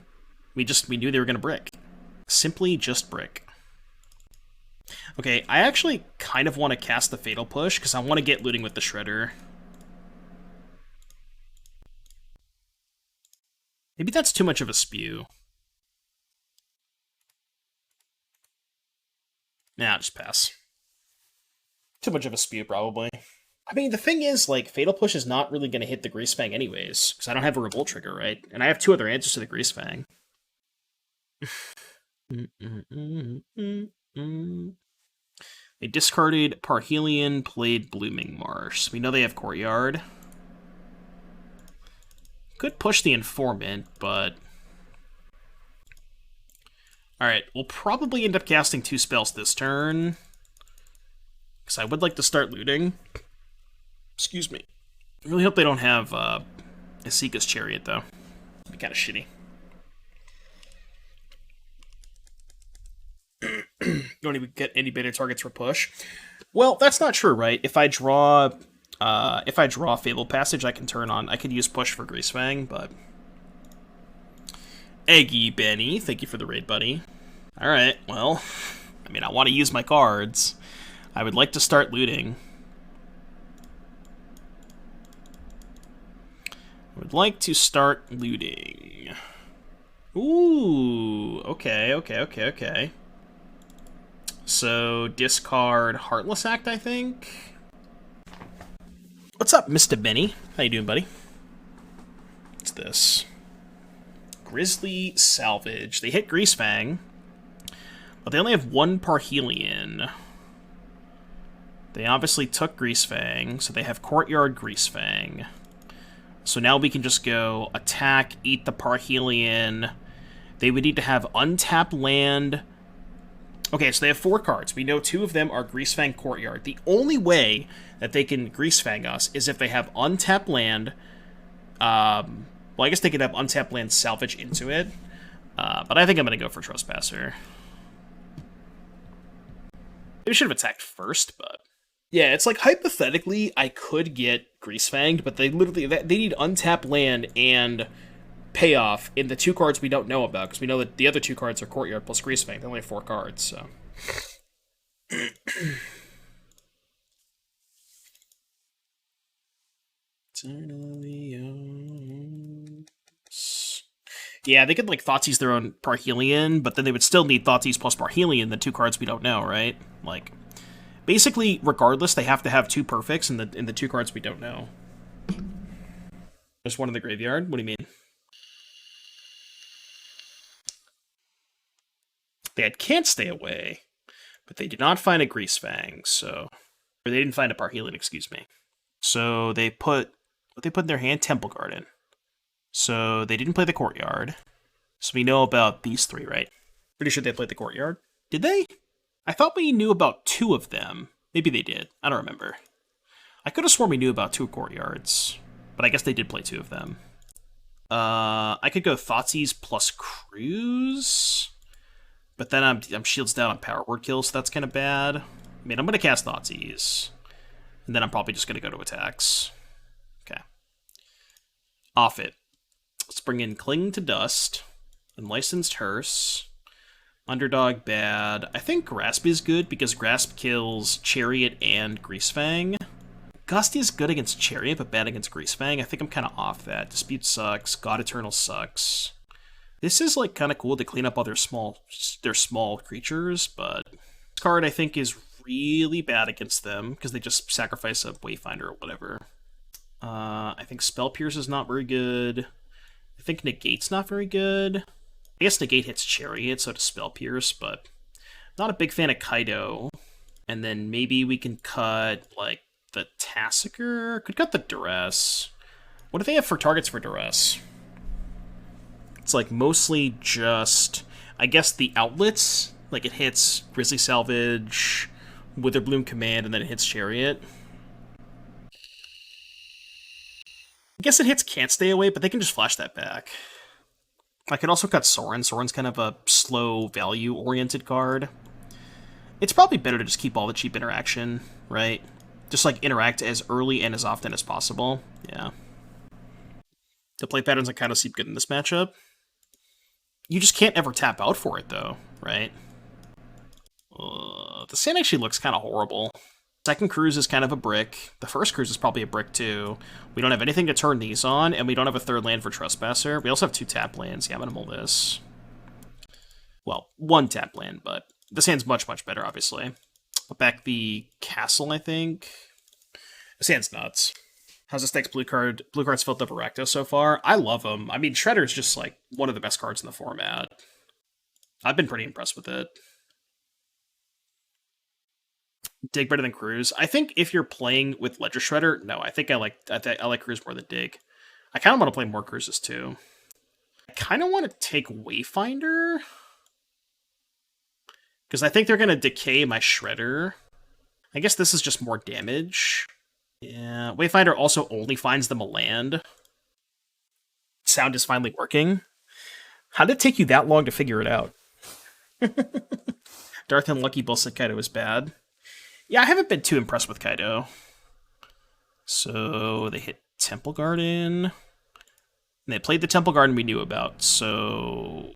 [SPEAKER 1] We knew they were going to brick. Simply just brick. Okay, I actually kind of want to cast the Fatal Push, because I want to get looting with the Shredder. Maybe that's too much of a spew. Nah, just pass. Too much of a spew, probably. I mean, the thing is, like, Fatal Push is not really going to hit the Greasefang anyways, because I don't have a Revolt trigger, right? And I have 2 other answers to the Greasefang. They discarded Parhelion, played Blooming Marsh. We know they have Courtyard. Could push the Informant, but... Alright, we'll probably end up casting 2 spells this turn. Because I would like to start looting. Excuse me. I really hope they don't have Isika's Chariot, though. That'd be kind of shitty. Don't even get any better targets for push. Well, that's not true, right? If I draw Fable Passage, I can use push for Greasefang, but... Eggy Benny, thank you for the raid, buddy. Alright, well, I mean, I want to use my cards. I would like to start looting. I would like to start looting. Ooh, okay. So, discard Heartless Act, I think? What's up, Mr. Benny? How you doing, buddy? What's this? Grizzly Salvage. They hit Greasefang, but they only have 1 Parhelion. They obviously took Greasefang, so they have Courtyard Greasefang. So now we can just go attack, eat the Parhelion. They would need to have untapped land. Okay, so they have 4 cards. We know 2 of them are Greasefang, Courtyard. The only way that they can Greasefang us is if they have untapped land. Well, I guess they could have untapped land salvage into it. But I think I'm going to go for Trespasser. Maybe I should have attacked first, but... Yeah, it's like, hypothetically, I could get Greasefanged, but they need untapped land and payoff in the 2 cards we don't know about, because we know that the other 2 cards are Courtyard plus Greasefang. They only have 4 cards, so... Yeah, they could, like, Thoughtseize their own Parhelion, but then they would still need Thoughtseize plus Parhelion, the 2 cards we don't know, right? Like, Basically, regardless, they have to have 2 perfects in the 2 cards we don't know. There's one in the graveyard? What do you mean? They can't stay away, but they did not find a Grease Fang, so... Or they didn't find a Parhelion, excuse me. So they put... What they put in their hand? Temple Garden. So they didn't play the Courtyard. So we know about these 3, right? Pretty sure they played the Courtyard. Did they? I thought we knew about 2 of them. Maybe they did. I don't remember. I could have sworn we knew about 2 Courtyards. But I guess they did play 2 of them. I could go Thoughtseize plus Cruise. But then I'm shields down on Power Word Kill, so that's kind of bad. I mean, I'm going to cast Thoughtseize. And then I'm probably just going to go to attacks. Okay. Off it. Let's bring in Cling to Dust. Unlicensed Hearse. Underdog bad. I think Grasp is good because Grasp kills Chariot and Greasefang. Gusty is good against Chariot, but bad against Greasefang. I think I'm kind of off that. Dispute sucks. God Eternal sucks. This is like kind of cool to clean up all their small creatures, but this card I think is really bad against them because they just sacrifice a Wayfinder or whatever. I think Spell Pierce is not very good. I think Negate's not very good. I guess Negate hits Chariot, so does Spell Pierce, but not a big fan of Kaido. And then maybe we can cut, like, the Tassiker? Could cut the Duress. What do they have for targets for Duress? It's, like, mostly just, I guess, the outlets. Like, it hits Grizzly Salvage, Witherbloom Command, and then it hits Chariot. I guess it hits Can't Stay Away, but they can just flash that back. I could also cut Sorin. Sorin's kind of a slow, value-oriented card. It's probably better to just keep all the cheap interaction, right? Just, like, interact as early and as often as possible. Yeah. The play patterns, like, kind of seem good in this matchup. You just can't ever tap out for it, though, right? The Sand actually looks kind of horrible. Second Cruise is kind of a brick. The first Cruise is probably a brick, too. We don't have anything to turn these on, and we don't have a 3rd land for Trespasser. We also have 2 tap lands. Yeah, I'm going to mull this. Well, 1 tap land, but this hand's much, much better, obviously. I'll back the Castle, I think. This hand's nuts. How's this deck's blue cards filled up Rakdos so far? I love them. I mean, Shredder's just, like, one of the best cards in the format. I've been pretty impressed with it. Dig better than Cruise. I think if you're playing with Ledger Shredder, no, I think I like Cruise more than Dig. I kind of want to play more Cruises too. I kind of want to take Wayfinder because I think they're going to decay my Shredder. I guess this is just more damage. Yeah, Wayfinder also only finds them a land. Sound is finally working. How did it take you that long to figure it out? Darth Unlucky Bull said Kaido was bad. Yeah, I haven't been too impressed with Kaido. So they hit Temple Garden. And they played the Temple Garden we knew about. So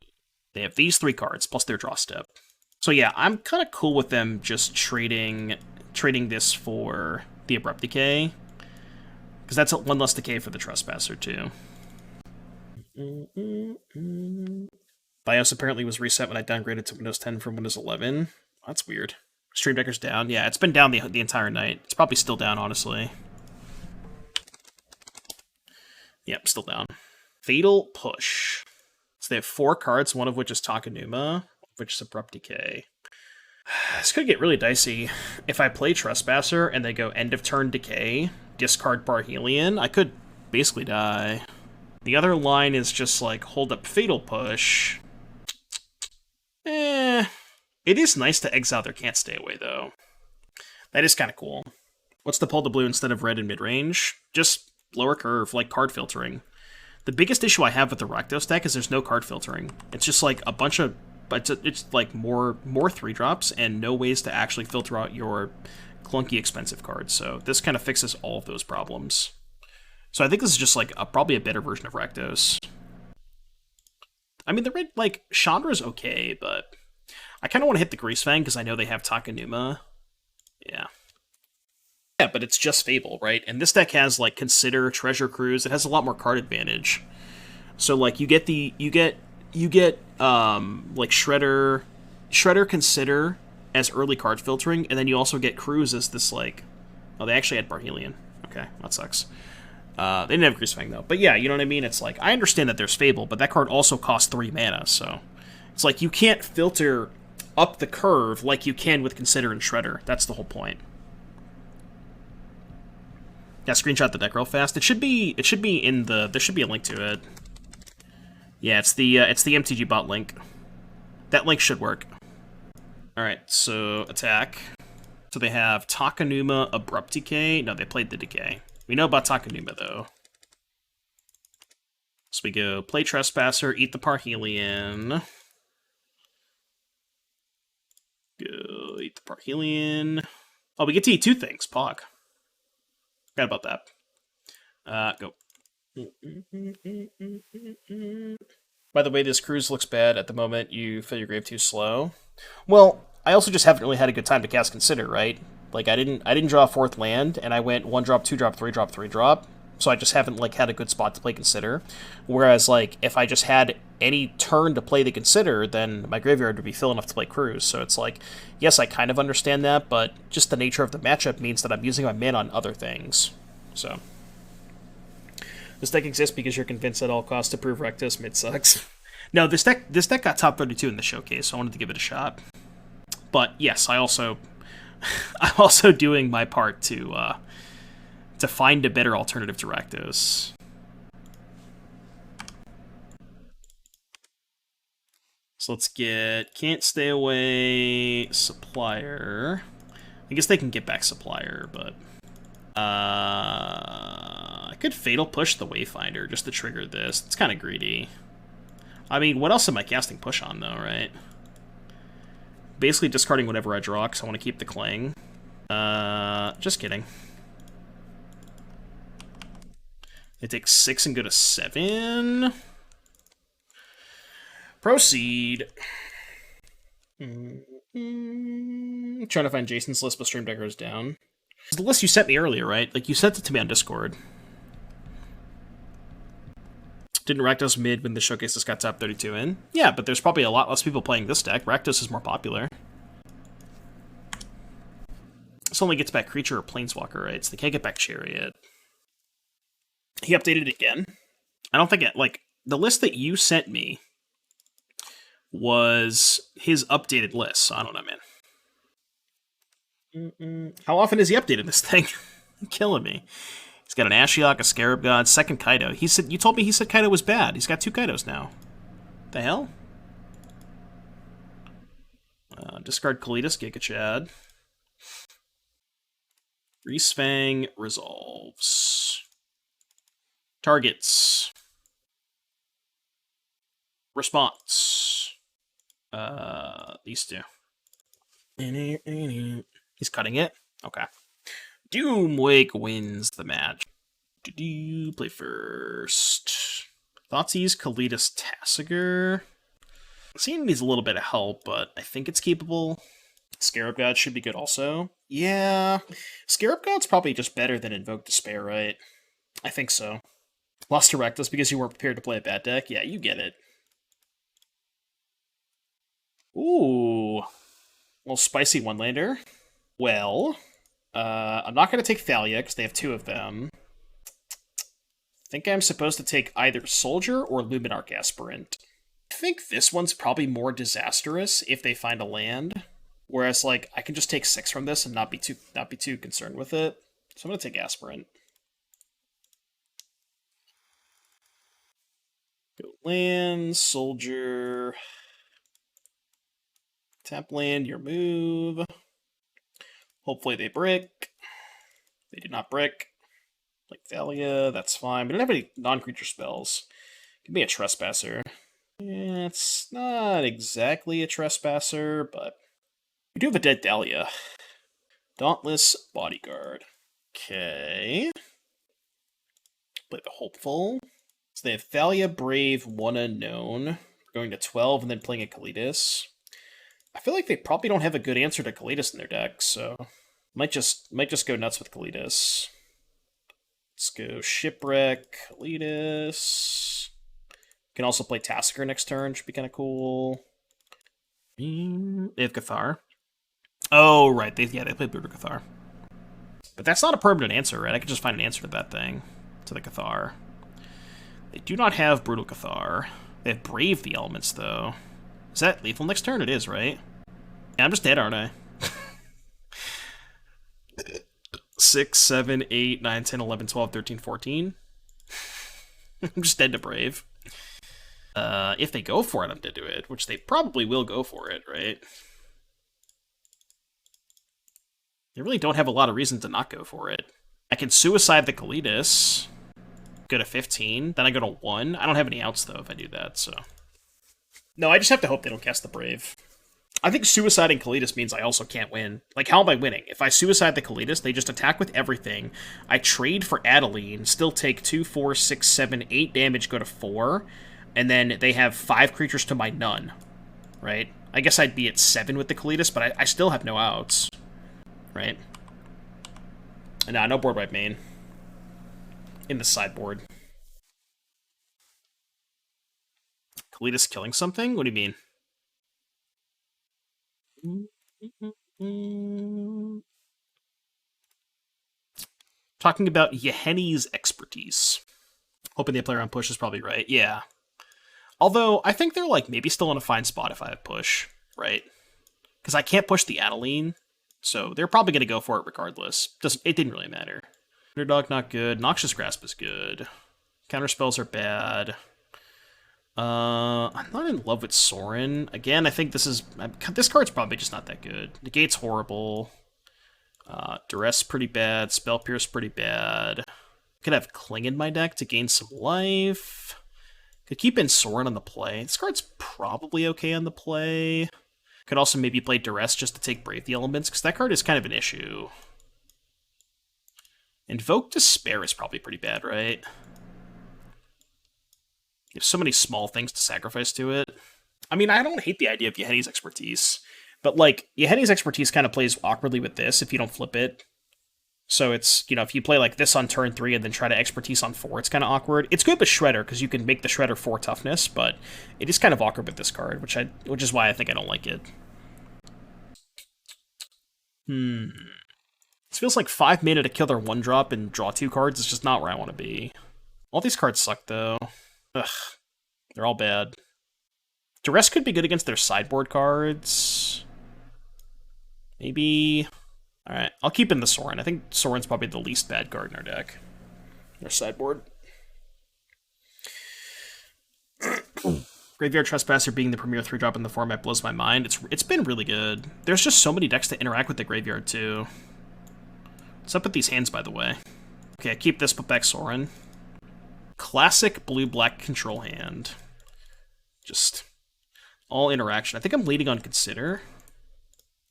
[SPEAKER 1] they have these 3 cards plus their draw step. So yeah, I'm kind of cool with them just trading this for the Abrupt Decay. Because that's 1 less decay for the Trespasser too. BIOS apparently was reset when I downgraded to Windows 10 from Windows 11. That's weird. Stream Decker's down. Yeah, it's been down the entire night. It's probably still down, honestly. Yep, still down. Fatal Push. So they have 4 cards, one of which is Takenuma, which is Abrupt Decay. This could get really dicey. If I play Trespasser and they go End of Turn Decay, discard Parhelion, I could basically die. The other line is just like, hold up Fatal Push. It is nice to exile their Can't Stay Away, though. That is kind of cool. What's the pull to blue instead of red in mid-range? Just lower curve, like card filtering. The biggest issue I have with the Rakdos deck is there's no card filtering. It's just like a bunch of... It's like more 3-drops and no ways to actually filter out your clunky expensive cards. So this kind of fixes all of those problems. So I think this is just like probably a better version of Rakdos. I mean, the red, like, Chandra's okay, but... I kind of want to hit the Greasefang because I know they have Takenuma. Yeah. Yeah, but it's just Fable, right? And this deck has, like, Consider, Treasure Cruise. It has a lot more card advantage. So, like, you get like, Shredder, Consider, as early card filtering, and then you also get Cruise as this, like... Oh, they actually had Parhelion. Okay, that sucks. They didn't have Greasefang, though. But yeah, you know what I mean? It's like, I understand that there's Fable, but that card also costs 3 mana, so... It's like, you can't filter up the curve like you can with Consider and Shredder. That's the whole point. Yeah, screenshot the deck real fast. It should be in the... There should be a link to it. Yeah, it's the MTG bot link. That link should work. Alright, so attack. So they have Takanuma, Abrupt Decay. No, they played the Decay. We know about Takanuma, though. So we go play Trespasser, eat the Parhelion. Go eat the Parhelion. Oh, we get to eat 2 things. Pog. Forgot about that. Go. By the way, this Cruise looks bad at the moment. You fill your grave too slow. Well, I also just haven't really had a good time to cast Consider, right? Like, I didn't draw a 4th land, and I went 1 drop, 2 drop, 3 drop, 3 drop. So I just haven't, like, had a good spot to play Consider. Whereas, like, if I just had any turn to play the Consider, then my graveyard would be full enough to play Cruise. So it's like, yes, I kind of understand that, but just the nature of the matchup means that I'm using my mana on other things. So... This deck exists because you're convinced at all costs to prove Rectus mid sucks. No, this deck got top 32 in the showcase, so I wanted to give it a shot. But yes, I'm also doing my part to find a better alternative to Rakdos. So let's get Can't Stay Away, Supplier. I guess they can get back Supplier, but I could Fatal Push the Wayfinder just to trigger this. It's kind of greedy. I mean, what else am I casting Push on, though, right? Basically discarding whatever I draw, because I want to keep the Clang. Just kidding. They take 6 and go to 7. Proceed. Trying to find Jason's list, but Stream Deck goes down. It's the list you sent me earlier, right? Like, you sent it to me on Discord. Didn't Rakdos mid when the showcase just got top 32 in? Yeah, but there's probably a lot less people playing this deck. Rakdos is more popular. This only gets back Creature or Planeswalker, right? So they can't get back Chariot. He updated it again. I don't think it, like, the list that you sent me was his updated list, so I don't know, man. How often has he updated this thing? Killing me. He's got an Ashiok, a Scarab God, second Kaido. You told me he said Kaido was bad. He's got 2 Kaidos now. The hell? Discard Kalidas, Giga Chad. Greasefang resolves. Targets. Response. These 2. He's cutting it? Okay. Doomwake wins the match. Play first. Thoughtseize, Kalidas, Tassiger. Seeing needs a little bit of help, but I think it's keepable. Scarab God should be good also. Yeah. Scarab God's probably just better than Invoke Despair, right? I think so. Lost to Rectus because you weren't prepared to play a bad deck? Yeah, you get it. Ooh. Little spicy one-lander. Well, I'm not going to take Thalia because they have 2 of them. I think I'm supposed to take either Soldier or Luminarch Aspirant. I think this one's probably more disastrous if they find a land. Whereas, like, I can just take 6 from this and not be too concerned with it. So I'm going to take Aspirant. Go land, Soldier. Tap land, your move. Hopefully they brick. They did not brick. Like Thalia, that's fine. We don't have any non-creature spells. Give me a Trespasser. Yeah, it's not exactly a Trespasser, but we do have a dead Dahlia. Dauntless Bodyguard. Okay. Play the Hopeful. So they have Thalia, Brave, 1 Unknown. We're going to 12 and then playing a Kalidas. I feel like they probably don't have a good answer to Kalidas in their deck, so might just go nuts with Kalidas. Let's go Shipwreck, Kalidas. Can also play Tasker next turn, should be kind of cool. They have Cathar. Oh, right. They played Brutal Cathar. But that's not a permanent answer, right? I could just find an answer to that thing. To the Cathar. They do not have Brutal Cathar. They have Brave the Elements, though. Is that lethal next turn? It is, right? Yeah, I'm just dead, aren't I? 6, 7, 8, 9, 10, 11, 12, 13, 14. I'm just dead to Brave. If they go for it, I'm dead to it, which they probably will go for it, right? They really don't have a lot of reason to not go for it. I can Suicide the Kalitas, go to 15, then I go to 1. I don't have any outs, though, if I do that, so... No, I just have to hope they don't cast the Brave. I think suiciding Kalitas means I also can't win. Like, how am I winning? If I suicide the Kalitas, they just attack with everything. I trade for Adeline, still take 2, 4, 6, 7, 8 damage, go to 4, and then they have 5 creatures to my none, right? I guess I'd be at 7 with the Kalitas, but I still have no outs, right? Nah, no board wipe main. In the sideboard. Kalitas killing something? What do you mean? Talking about Yeheni's expertise. Hoping they play around push is probably right. Yeah. Although, I think they're like maybe still in a fine spot if I have push, right? Because I can't push the Adeline, so they're probably going to go for it regardless. It didn't really matter. Underdog, not good. Noxious Grasp is good. Counterspells are bad. I'm not in love with Sorin. Again, I think this card's probably just not that good. Negate's horrible. Duress pretty bad. Spell Pierce pretty bad. Could have Cling in my deck to gain some life. Could keep in Sorin on the play. This card's probably okay on the play. Could also maybe play Duress just to take Brave the Elements, because that card is kind of an issue. Invoke Despair is probably pretty bad, right? You have so many small things to sacrifice to it. I mean, I don't hate the idea of Yeheni's expertise, but like, Yeheni's expertise kind of plays awkwardly with this if you don't flip it. So it's, you know, if you play like this on turn 3 and then try to expertise on 4, it's kind of awkward. It's good with Shredder, because you can make the Shredder 4 toughness, but it is kind of awkward with this card, which is why I think I don't like it. This feels like 5 mana to kill their 1-drop and draw 2 cards. It's just not where I want to be. All these cards suck, though. Ugh. They're all bad. Duress could be good against their sideboard cards. Maybe... Alright, I'll keep in the Sorin. I think Sorin's probably the least bad card in our deck. Their sideboard. Graveyard Trespasser being the premier 3-drop in the format blows my mind. It's been really good. There's just so many decks to interact with the graveyard, too. What's up with these hands, by the way? Okay, I keep this, put back Sorin. Classic blue-black control hand. Just all interaction. I think I'm leading on Consider.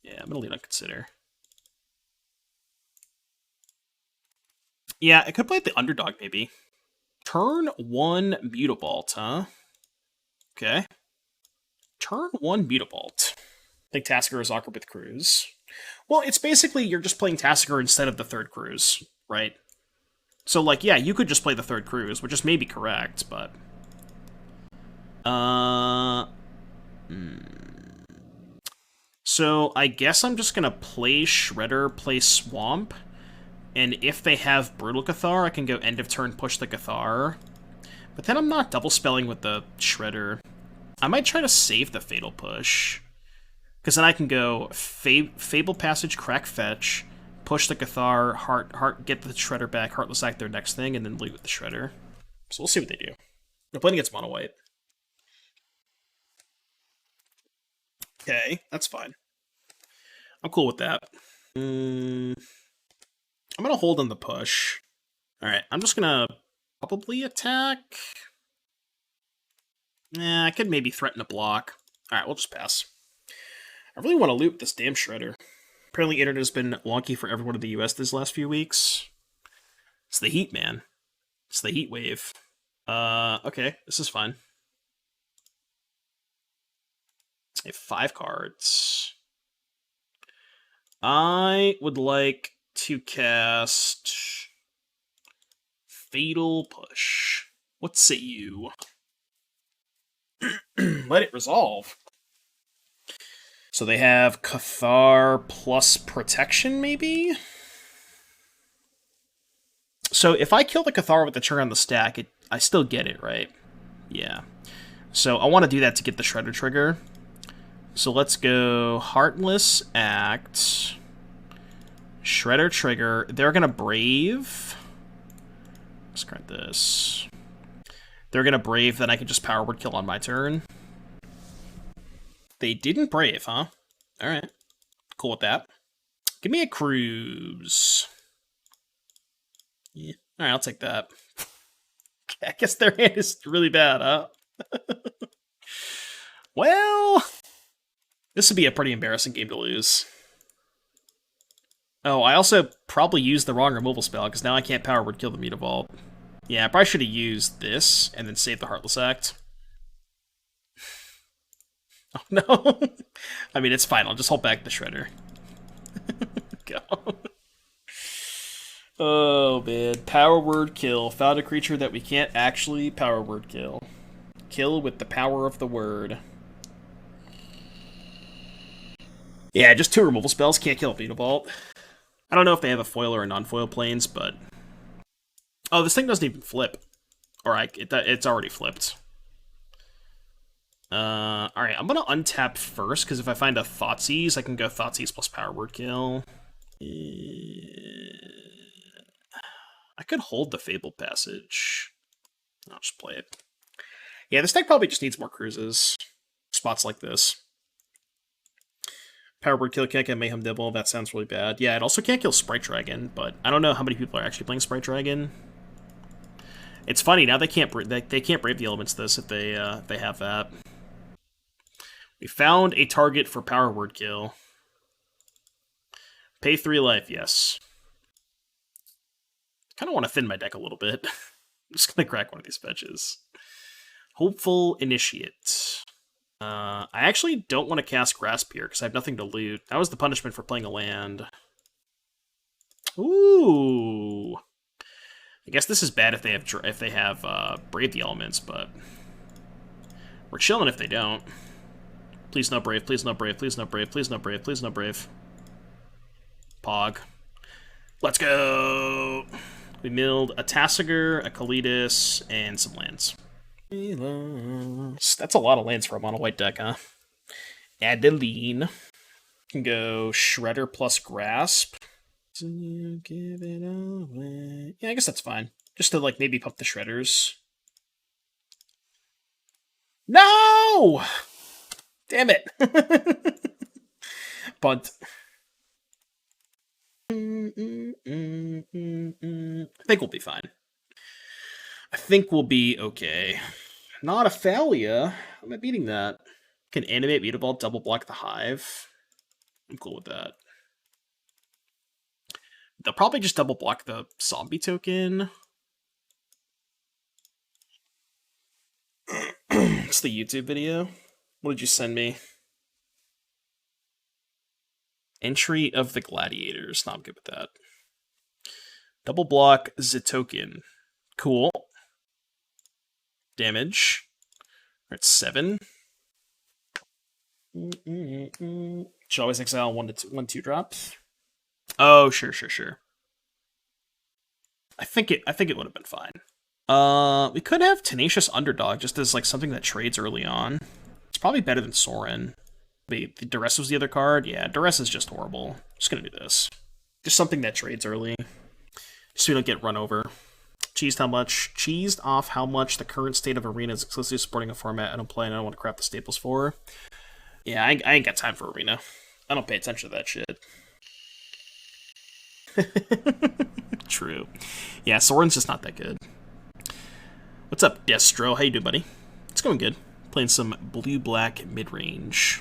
[SPEAKER 1] Yeah, I'm going to lead on Consider. Yeah, I could play the Underdog, maybe. Turn 1 Mutavault, huh? Okay. Turn 1 Mutavault. I think Tasker is awkward with Cruise. Well, it's basically you're just playing Tasker instead of the 3rd Cruise, right? So, like, yeah, you could just play the 3rd Cruise, which is maybe correct, but... So, I guess I'm just gonna play Shredder, play Swamp, and if they have Brutal Cathar, I can go end of turn, push the Cathar. But then I'm not double spelling with the Shredder. I might try to save the Fatal Push. Because then I can go Fable Passage, Crack Fetch, push the Cathar, Heart, get the Shredder back, Heartless Act their next thing, and then lead with the Shredder. So we'll see what they do. They're playing against Mono White. Okay, that's fine. I'm cool with that. I'm gonna hold on the push. Alright, I'm just gonna probably attack. I could maybe threaten a block. Alright, we'll just pass. I really want to loop this damn Shredder. Apparently internet has been wonky for everyone in the US these last few weeks. It's the heat, man. It's the heat wave. Okay, this is fine. I have 5 cards. I would like to cast Fatal Push. What say you? Let it resolve. So they have Cathar plus protection, maybe? So if I kill the Cathar with the trigger on the stack, I still get it, right? Yeah. So I want to do that to get the Shredder trigger. So let's go Heartless Act, Shredder trigger. They're going to Brave. Let's grant this. They're going to Brave, then I can just Power Word Kill on my turn. They didn't Brave, huh? Alright. Cool with that. Give me a Cruise. Yeah. Alright, I'll take that. I guess their hand is really bad, huh? Well, this would be a pretty embarrassing game to lose. Oh, I also probably used the wrong removal spell, because now I can't Power Word Kill the Mutavault. Yeah, I probably should have used this, and then saved the Heartless Act. Oh, no. I mean, it's fine. I'll just hold back the Shredder. Go. Oh, man. Power Word Kill. Found a creature that we can't actually Power Word Kill. Kill with the power of the word. Yeah, just 2 removal spells. Can't kill a Mutavault. I don't know if they have a foil or a non-foil planes, but... Oh, this thing doesn't even flip. Alright, it's already flipped. Alright, I'm gonna untap first, because if I find a Thoughtseize, I can go Thoughtseize plus Power Word Kill. I could hold the Fabled Passage. I'll just play it. Yeah, this deck probably just needs more cruises. Spots like this. Power Word Kill can't get Mayhem Dibble. That sounds really bad. Yeah, it also can't kill Sprite Dragon, but I don't know how many people are actually playing Sprite Dragon. It's funny now they can't brave the elements this if they have that. We found a target for Power Word Kill. Pay 3 life, yes. Kind of want to thin my deck a little bit. I'm just gonna crack one of these fetches. Hopeful Initiate. I actually don't want to cast Grasp here because I have nothing to loot. That was the punishment for playing a land. Ooh. I guess this is bad if they have Brave the Elements, but we're chilling if they don't. Please no Brave, please no Brave, please no Brave, please no Brave, please no Brave. Pog. Let's go! We milled a Tasigur, a Kalidas, and some lands. That's a lot of lands for a mono white deck, huh? Adeline. Can go Shredder plus Grasp. Give it away. Yeah, I guess that's fine. Just to, like, maybe pump the Shredders. No! Damn it! Bunt. I think we'll be fine. I think we'll be okay. Not Aphalia. How am I beating that? Can animate Mutavault, double block the Hive. I'm cool with that. They'll probably just double block the zombie token. It's the YouTube video. What did you send me? Entry of the Gladiators. No, I'm good with that. Double block the token. Cool. Damage. We're at 7. Should always exile 1/2 drops. Oh, sure. I think it would have been fine. We could have Tenacious Underdog just as like something that trades early on. It's probably better than Sorin. Wait, the Duress was the other card? Yeah, Duress is just horrible. Just gonna do this. Just something that trades early. So we don't get run over. Cheesed off how much the current state of Arena is exclusively supporting a format I don't play and I don't want to crap the staples for. Yeah, I ain't got time for Arena. I don't pay attention to that shit. True. Yeah, Soren's just not that good. What's up, Destro? How you doing, buddy? It's going good. Playing some blue-black midrange.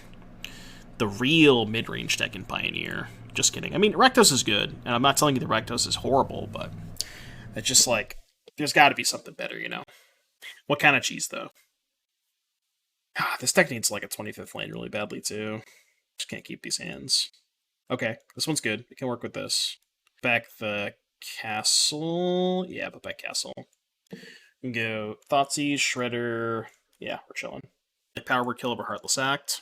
[SPEAKER 1] The real midrange deck in Pioneer. Just kidding. I mean, Rakdos is good, and I'm not telling you the Rakdos is horrible, but it's just like, there's got to be something better, you know? What kind of cheese, though? This deck needs like a 25th lane really badly, too. Just can't keep these hands. Okay, this one's good. We can work with this. Back the castle. Yeah, put back castle. We can go Thoughtseize, Shredder. Yeah, we're chilling. Power Word Kill over Heartless Act.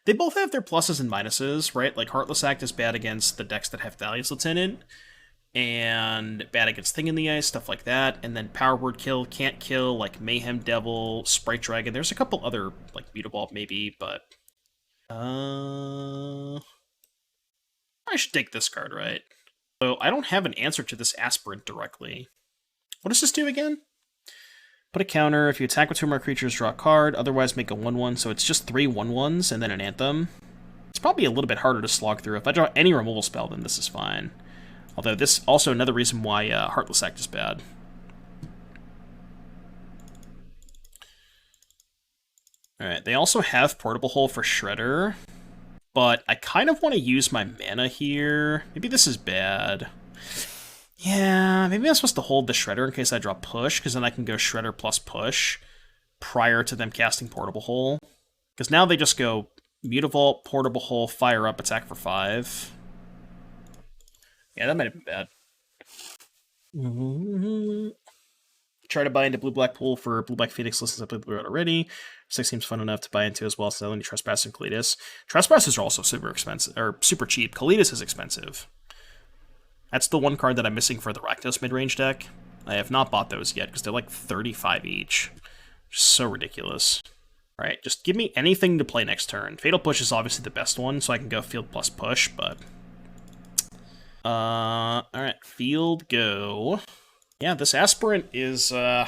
[SPEAKER 1] They both have their pluses and minuses, right? Like, Heartless Act is bad against the decks that have Thalia's Lieutenant, and bad against Thing in the Ice, stuff like that. And then Power Word Kill, can't kill, like Mayhem Devil, Sprite Dragon. There's a couple other, like, Mutable maybe, but... I should take this card, right? So I don't have an answer to this Aspirant directly. What does this do again? Put a counter. If you attack with 2 more creatures, draw a card. Otherwise, make a 1/1. So it's just 3 1/1s and then an Anthem. It's probably a little bit harder to slog through. If I draw any removal spell, then this is fine. Although this also another reason why Heartless Act is bad. Alright, they also have Portable Hole for Shredder. But I kind of want to use my mana here. Maybe this is bad. Yeah, maybe I'm supposed to hold the Shredder in case I draw Push, because then I can go Shredder plus Push prior to them casting Portable Hole. Because now they just go Mutavault, Portable Hole, Fire Up, attack for 5. Yeah, that might have been bad. Try to buy into Blue-Black Pool for Blue-Black Phoenix listens I played Blue Red already. 6 seems fun enough to buy into as well, so only Trespass and Kalitas. Trespassers are also super expensive, or super cheap. Kalitas is expensive. That's the one card that I'm missing for the Rakdos midrange deck. I have not bought those yet, because they're like 35 each. So ridiculous. Alright, just give me anything to play next turn. Fatal Push is obviously the best one, so I can go Field plus Push, but... alright, Field, go. Yeah, this Aspirant is, kind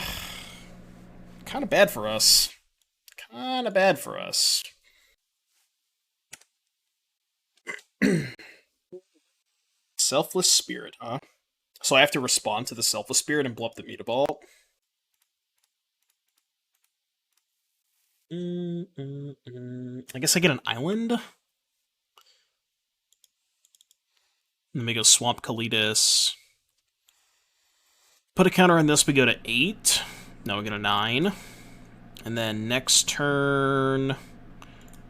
[SPEAKER 1] of bad for us. Kind of bad for us. Selfless Spirit, huh? So I have to respond to the Selfless Spirit and blow up the Mutavault? I guess I get an island? Let me go Swamp Kalitas. Put a counter on this, we go to 8. Now we go to 9. And then next turn...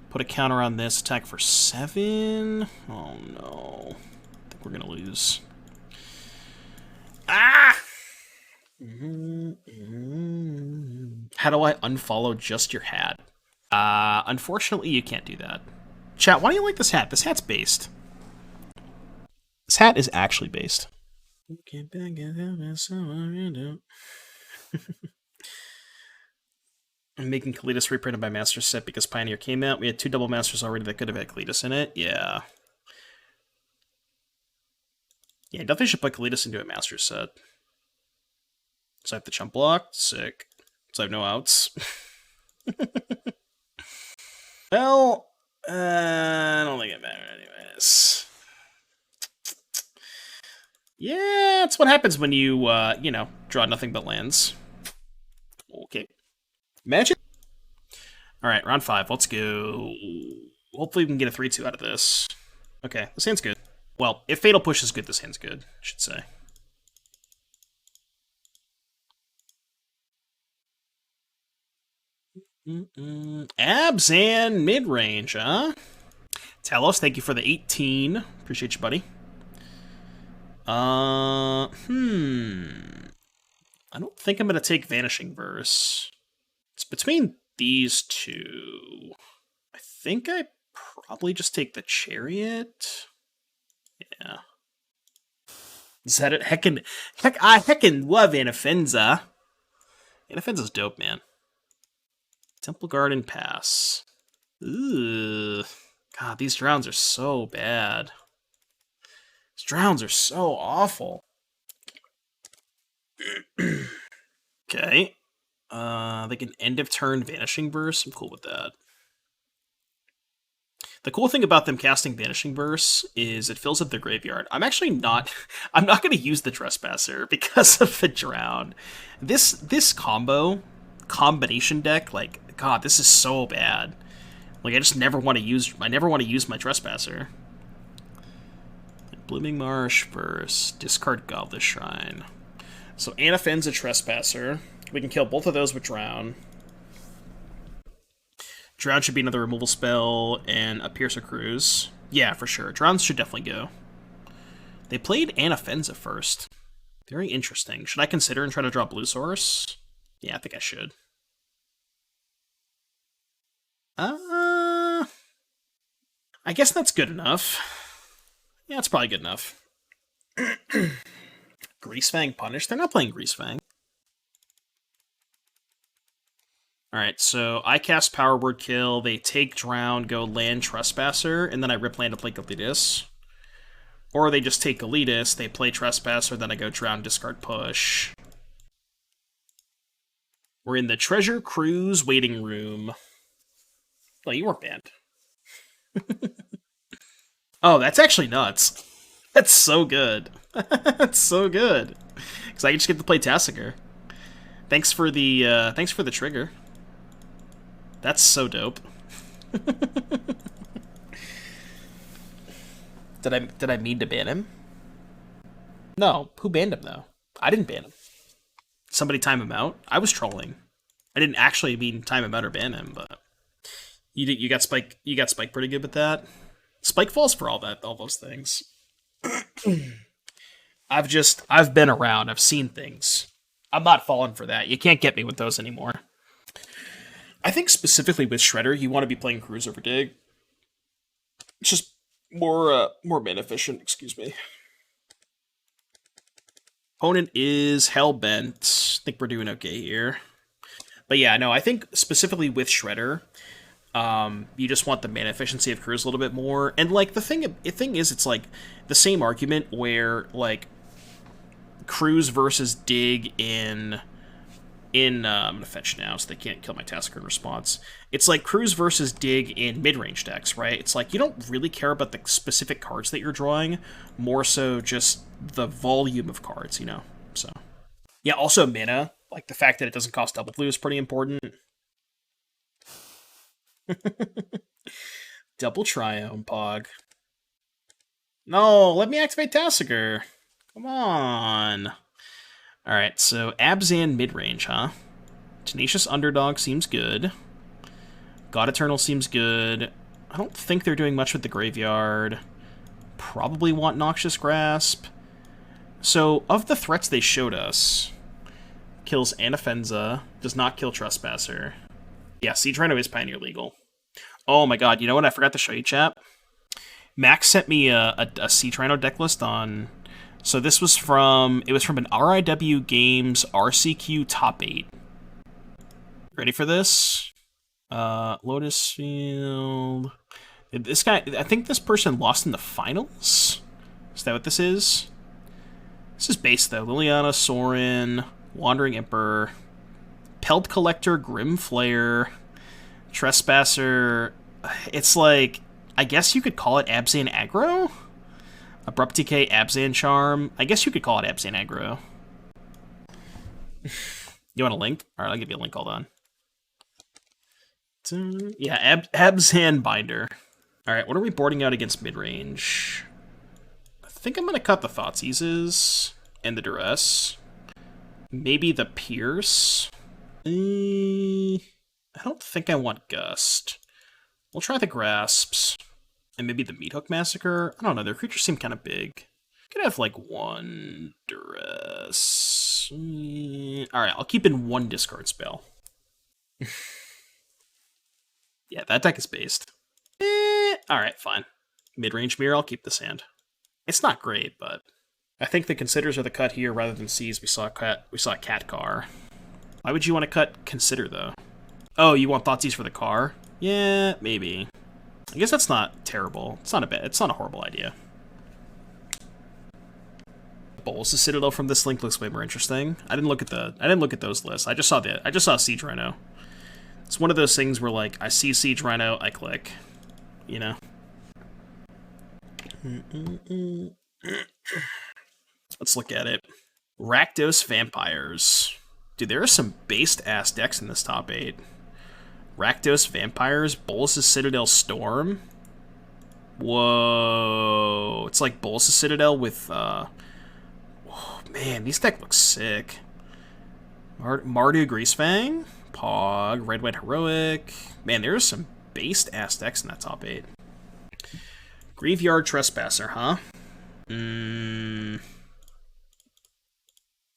[SPEAKER 1] Put a counter on this, attack for 7. Oh no. I think we're gonna lose. Ah! How do I unfollow just your hat? Unfortunately, you can't do that. Chat, why do you like this hat? This hat's based. This hat is actually based. I'm making Kalitas reprinted by Master Set because Pioneer came out. We had 2 double masters already that could have had Kalitas in it. Yeah. Yeah, definitely should put Kalitas into a Master Set. So I have the chump block. Sick. So I have no outs. Well, I don't think it matters anyways. Yeah, that's what happens when you, draw nothing but lands. Okay. Magic? Alright, round 5. Let's go. Hopefully we can get a 3-2 out of this. Okay, this hand's good. Well, if Fatal Push is good, this hand's good, I should say. Abs and mid-range, huh? Talos, thank you for the 18. Appreciate you, buddy. I don't think I'm going to take Vanishing Verse. It's between these two. I think I probably just take the Chariot. Yeah. Is that it? I heckin' love Anafenza. Anafenza's dope, man. Temple Garden Pass. Ugh. God, these drowns are so bad. These drowns are so awful. Okay. They can end of turn Vanishing Verse. I'm cool with that. The cool thing about them casting Vanishing Verse is it fills up their graveyard. I'm actually not... I'm not going to use the Trespasser because of the Drown. This combination deck, like, God, this is so bad. Like, I just never want to use... I never want to use my Trespasser. Blooming Marsh versus discard Godless Shrine. So Anafen's Trespasser. We can kill both of those with Drown. Drown should be another removal spell, and a Piercer Cruise. Yeah, for sure. Drowns should definitely go. They played Anafenza first. Very interesting. Should I consider and try to draw Blue Source? Yeah, I think I should. I guess that's good enough. Yeah, that's probably good enough. Greasefang Punish? They're not playing Greasefang. Alright, so I cast Power Word Kill, they take Drown, go land Trespasser, and then I rip land to play Galetus. Or they just take Galetus, they play Trespasser, then I go Drown, discard, push. We're in the Treasure Cruise waiting room. Oh, you weren't banned. Oh, that's actually nuts. That's so good. That's so good. Because I just get to play Tassiger. Thanks for the trigger. That's so dope. Did I mean to ban him? No, who banned him though? I didn't ban him. Somebody time him out? I was trolling. I didn't actually mean time him out or ban him, but you got Spike pretty good with that. Spike falls for all those things. I've been around, I've seen things. I'm not falling for that. You can't get me with those anymore. I think specifically with Shredder, you want to be playing Cruise over Dig. It's just more mana efficient, excuse me. Opponent is Hellbent. I think we're doing okay here. But yeah, no, I think specifically with Shredder, you just want the mana efficiency of Cruise a little bit more. And like the thing is, it's like the same argument where like Cruise versus Dig in I'm gonna fetch now so they can't kill my Tasker in response. It's like Cruise versus Dig in mid-range decks, right? It's like you don't really care about the specific cards that you're drawing, more so just the volume of cards, you know? So yeah, also mana, like the fact that it doesn't cost double blue is pretty important. Double Triome, Pog. No, let me activate Tassiger. Come on. Alright, so Abzan mid-range, huh? Tenacious Underdog seems good. God Eternal seems good. I don't think they're doing much with the graveyard. Probably want Noxious Grasp. So, of the threats they showed us, kills Anafenza, does not kill Trespasser. Yeah, Siege Rhino is Pioneer legal. Oh my god, you know what I forgot to show you, chat? Max sent me a Siege Rhino deck list on... So this was from... It was from an RIW Games RCQ Top 8. Ready for this? Lotus Field... This guy... I think this person lost in the finals? Is that what this is? This is base, though. Liliana, Sorin, Wandering Emperor, Pelt Collector, Grim Flayer, Trespasser... It's like... I guess you could call it Abzan Aggro? Abrupt Decay, Abzan Charm. I guess you could call it Abzan Aggro. You want a link? Alright, I'll give you a link, hold on. Yeah, Abzan Binder. Alright, what are we boarding out against midrange? I think I'm going to cut the Thoughtseizes and the Duress. Maybe the Pierce. I don't think I want Gust. We'll try the Grasps. And maybe the Meat Hook Massacre? I don't know, their creatures seem kind of big. Could have, like, one Duress. Alright, I'll keep in one discard spell. Yeah, that deck is based. Alright, fine. Mid-range Mirror, I'll keep the Sand. It's not great, but... I think the Considers are the cut here rather than Seize. We saw a Cat Car. Why would you want to cut Consider, though? Oh, you want Thoughtseize for the car? Yeah, maybe. I guess that's not terrible. It's not a horrible idea. Bowls the Citadel from this link looks way more interesting. I didn't look at those lists. I just saw Siege Rhino. It's one of those things where like I see Siege Rhino, I click. You know. Let's look at it. Rakdos Vampires. Dude, there are some based ass decks in this top 8. Rakdos Vampires, Bolas' Citadel Storm. Whoa. It's like Bolas' Citadel with, oh, man, these decks look sick. Mardu Greasefang, Pog, Red White Heroic. Man, there's some based-ass decks in that top 8. Graveyard Trespasser, huh?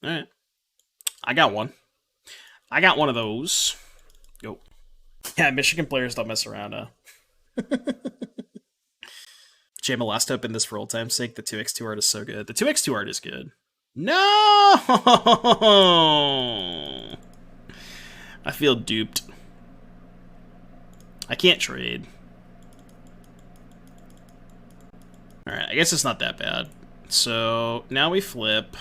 [SPEAKER 1] Alright. I got one. I got one of those. Go. Yeah, Michigan players don't mess around, huh? Jam a last up in this for old time's sake. The 2x2 art is so good. The 2x2 art is good. No! I feel duped. I can't trade. Alright, I guess it's not that bad. So, now we flip.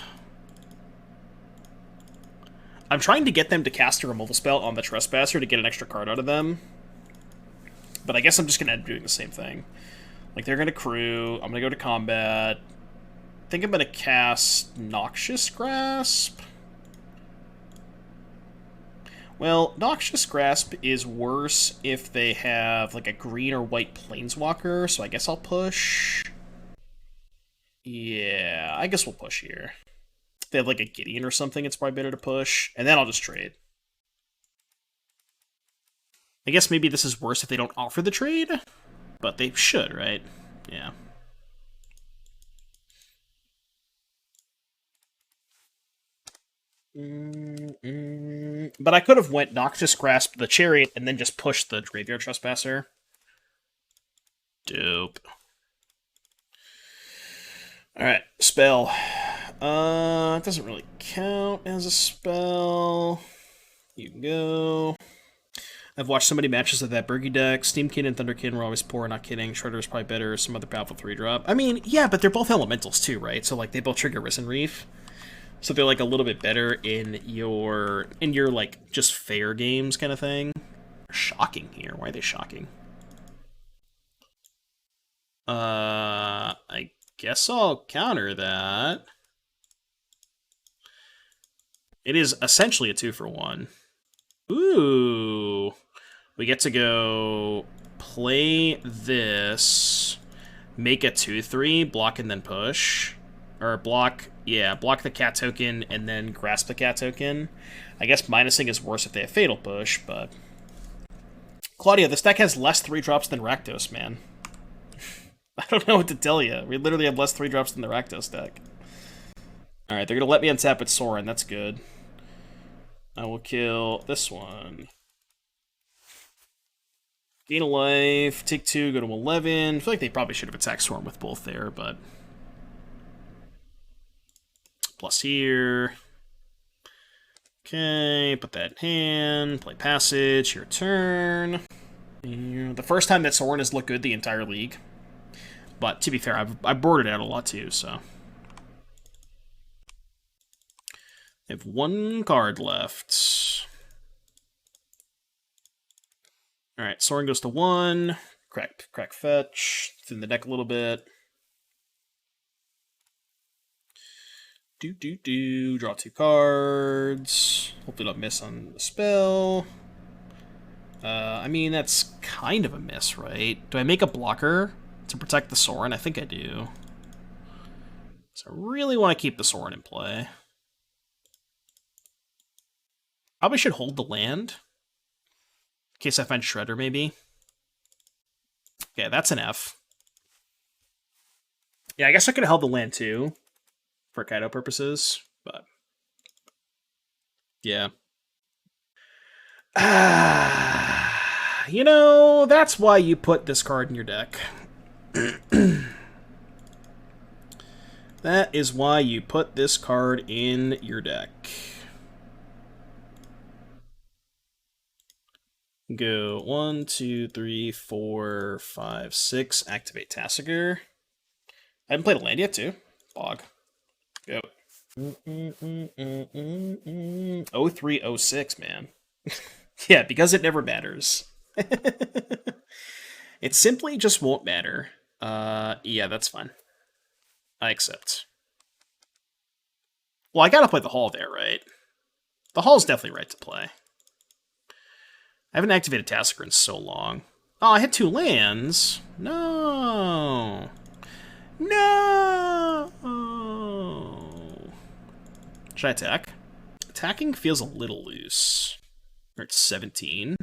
[SPEAKER 1] I'm trying to get them to cast a removal spell on the Trespasser to get an extra card out of them. But I guess I'm just going to end up doing the same thing. Like, they're going to crew. I'm going to go to combat. I think I'm going to cast Noxious Grasp. Well, Noxious Grasp is worse if they have, like, a green or white Planeswalker, so I guess I'll push. Yeah, I guess we'll push here. If they have, like, a Gideon or something, it's probably better to push. And then I'll just trade. I guess maybe this is worse if they don't offer the trade, but they should, right? Yeah. But I could have went Noxious Grasp the Chariot and then just pushed the Graveyard Trespasser. Dope. Alright, spell. It doesn't really count as a spell. You go. I've watched so many matches of that Bergie deck. Steamkin and Thunderkin were always poor, not kidding. Shredder is probably better. Some other powerful 3-drop. I mean, yeah, but they're both elementals too, right? So, like, they both trigger Risen Reef. So they're, like, a little bit better in your like, just fair games kind of thing. Shocking here. Why are they shocking? I guess I'll counter that. It is essentially a 2-for-1. Ooh. We get to go play this, make a 2/3, block and then push. Or block, yeah, block the cat token and then grasp the cat token. I guess minusing is worse if they have Fatal Push, but... Claudia, this deck has less 3-drops than Rakdos, man. I don't know what to tell you. We literally have less 3-drops than the Rakdos deck. Alright, they're going to let me untap with Sorin. That's good. I will kill this one. Gain a life, take 2, go to 11. I feel like they probably should have attacked Swarm with both there, but... Plus here. Okay, put that in hand. Play Passage, your turn. The first time that Sorin has looked good the entire league. But to be fair, I've boarded out a lot too, so... I have 1 card left. Alright, Sorin goes to 1. Crack fetch. Thin the deck a little bit. Draw 2 cards. Hopefully don't miss on the spell. I mean, that's kind of a miss, right? Do I make a blocker to protect the Sorin? I think I do. So I really want to keep the Sorin in play. Probably should hold the land. In case I find Shredder, maybe. Okay, that's an F. Yeah, I guess I could have held the land too. For Kaido purposes, but... Yeah. You know, that's why you put this card in your deck. That is why you put this card in your deck. Go 1, 2, 3, 4, 5, 6. Activate Tassiger. I haven't played a land yet, too. Bog. Go. 0306, man. Yeah, because it never matters. It simply just won't matter. Yeah, that's fine. I accept. Well, I gotta play the Hall there, right? The Hall's definitely right to play. I haven't activated Tasker in so long. Oh, I had 2 lands. No. No. Should I attack? Attacking feels a little loose. We're at 17.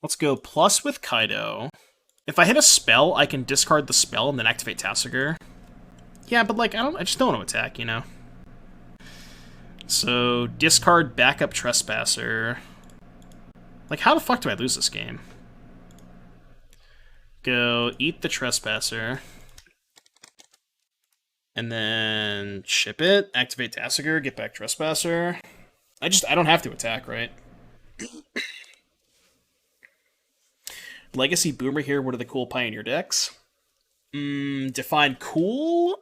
[SPEAKER 1] Let's go plus with Kaido. If I hit a spell, I can discard the spell and then activate Tassiger. Yeah, but like I just don't want to attack, you know. So discard backup Trespasser. Like, how the fuck do I lose this game? Go eat the Trespasser. And then ship it, activate Tassiger, get back Trespasser. I don't have to attack, right? Legacy Boomer here, what are the cool Pioneer decks? Define cool?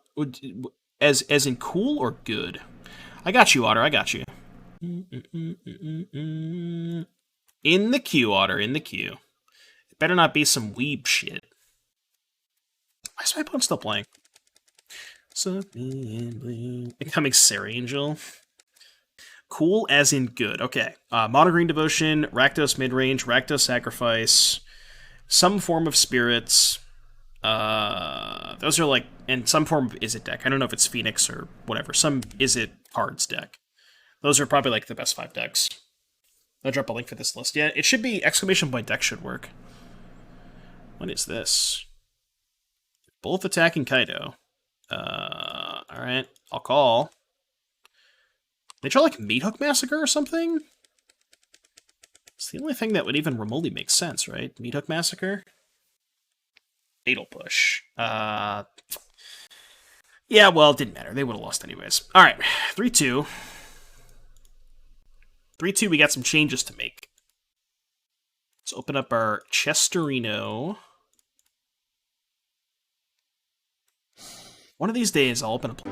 [SPEAKER 1] As in cool or good? I got you, Otter, I got you. In the queue, Otter, in the queue. It better not be some weeb shit. Why is my opponent still playing? Becoming Sarah Angel. Cool as in good. Okay. Mono Green Devotion, Rakdos Midrange, Rakdos Sacrifice, some form of Spirits. Those are like, and some form of Izzet deck. I don't know if it's Phoenix or whatever. Some Izzet cards deck. Those are probably like the best 5 decks. I'll drop a link for this list. Yeah, it should be exclamation point deck should work. What is this? Both attacking Kaido. Alright, I'll call. They try like Meat Hook Massacre or something? It's the only thing that would even remotely make sense, right? Meat Hook Massacre? Fatal Push. Yeah, well, it didn't matter. They would have lost anyways. Alright, 3-2. 3-2, we got some changes to make. Let's open up our Chesterino. One of these days, I'll open up.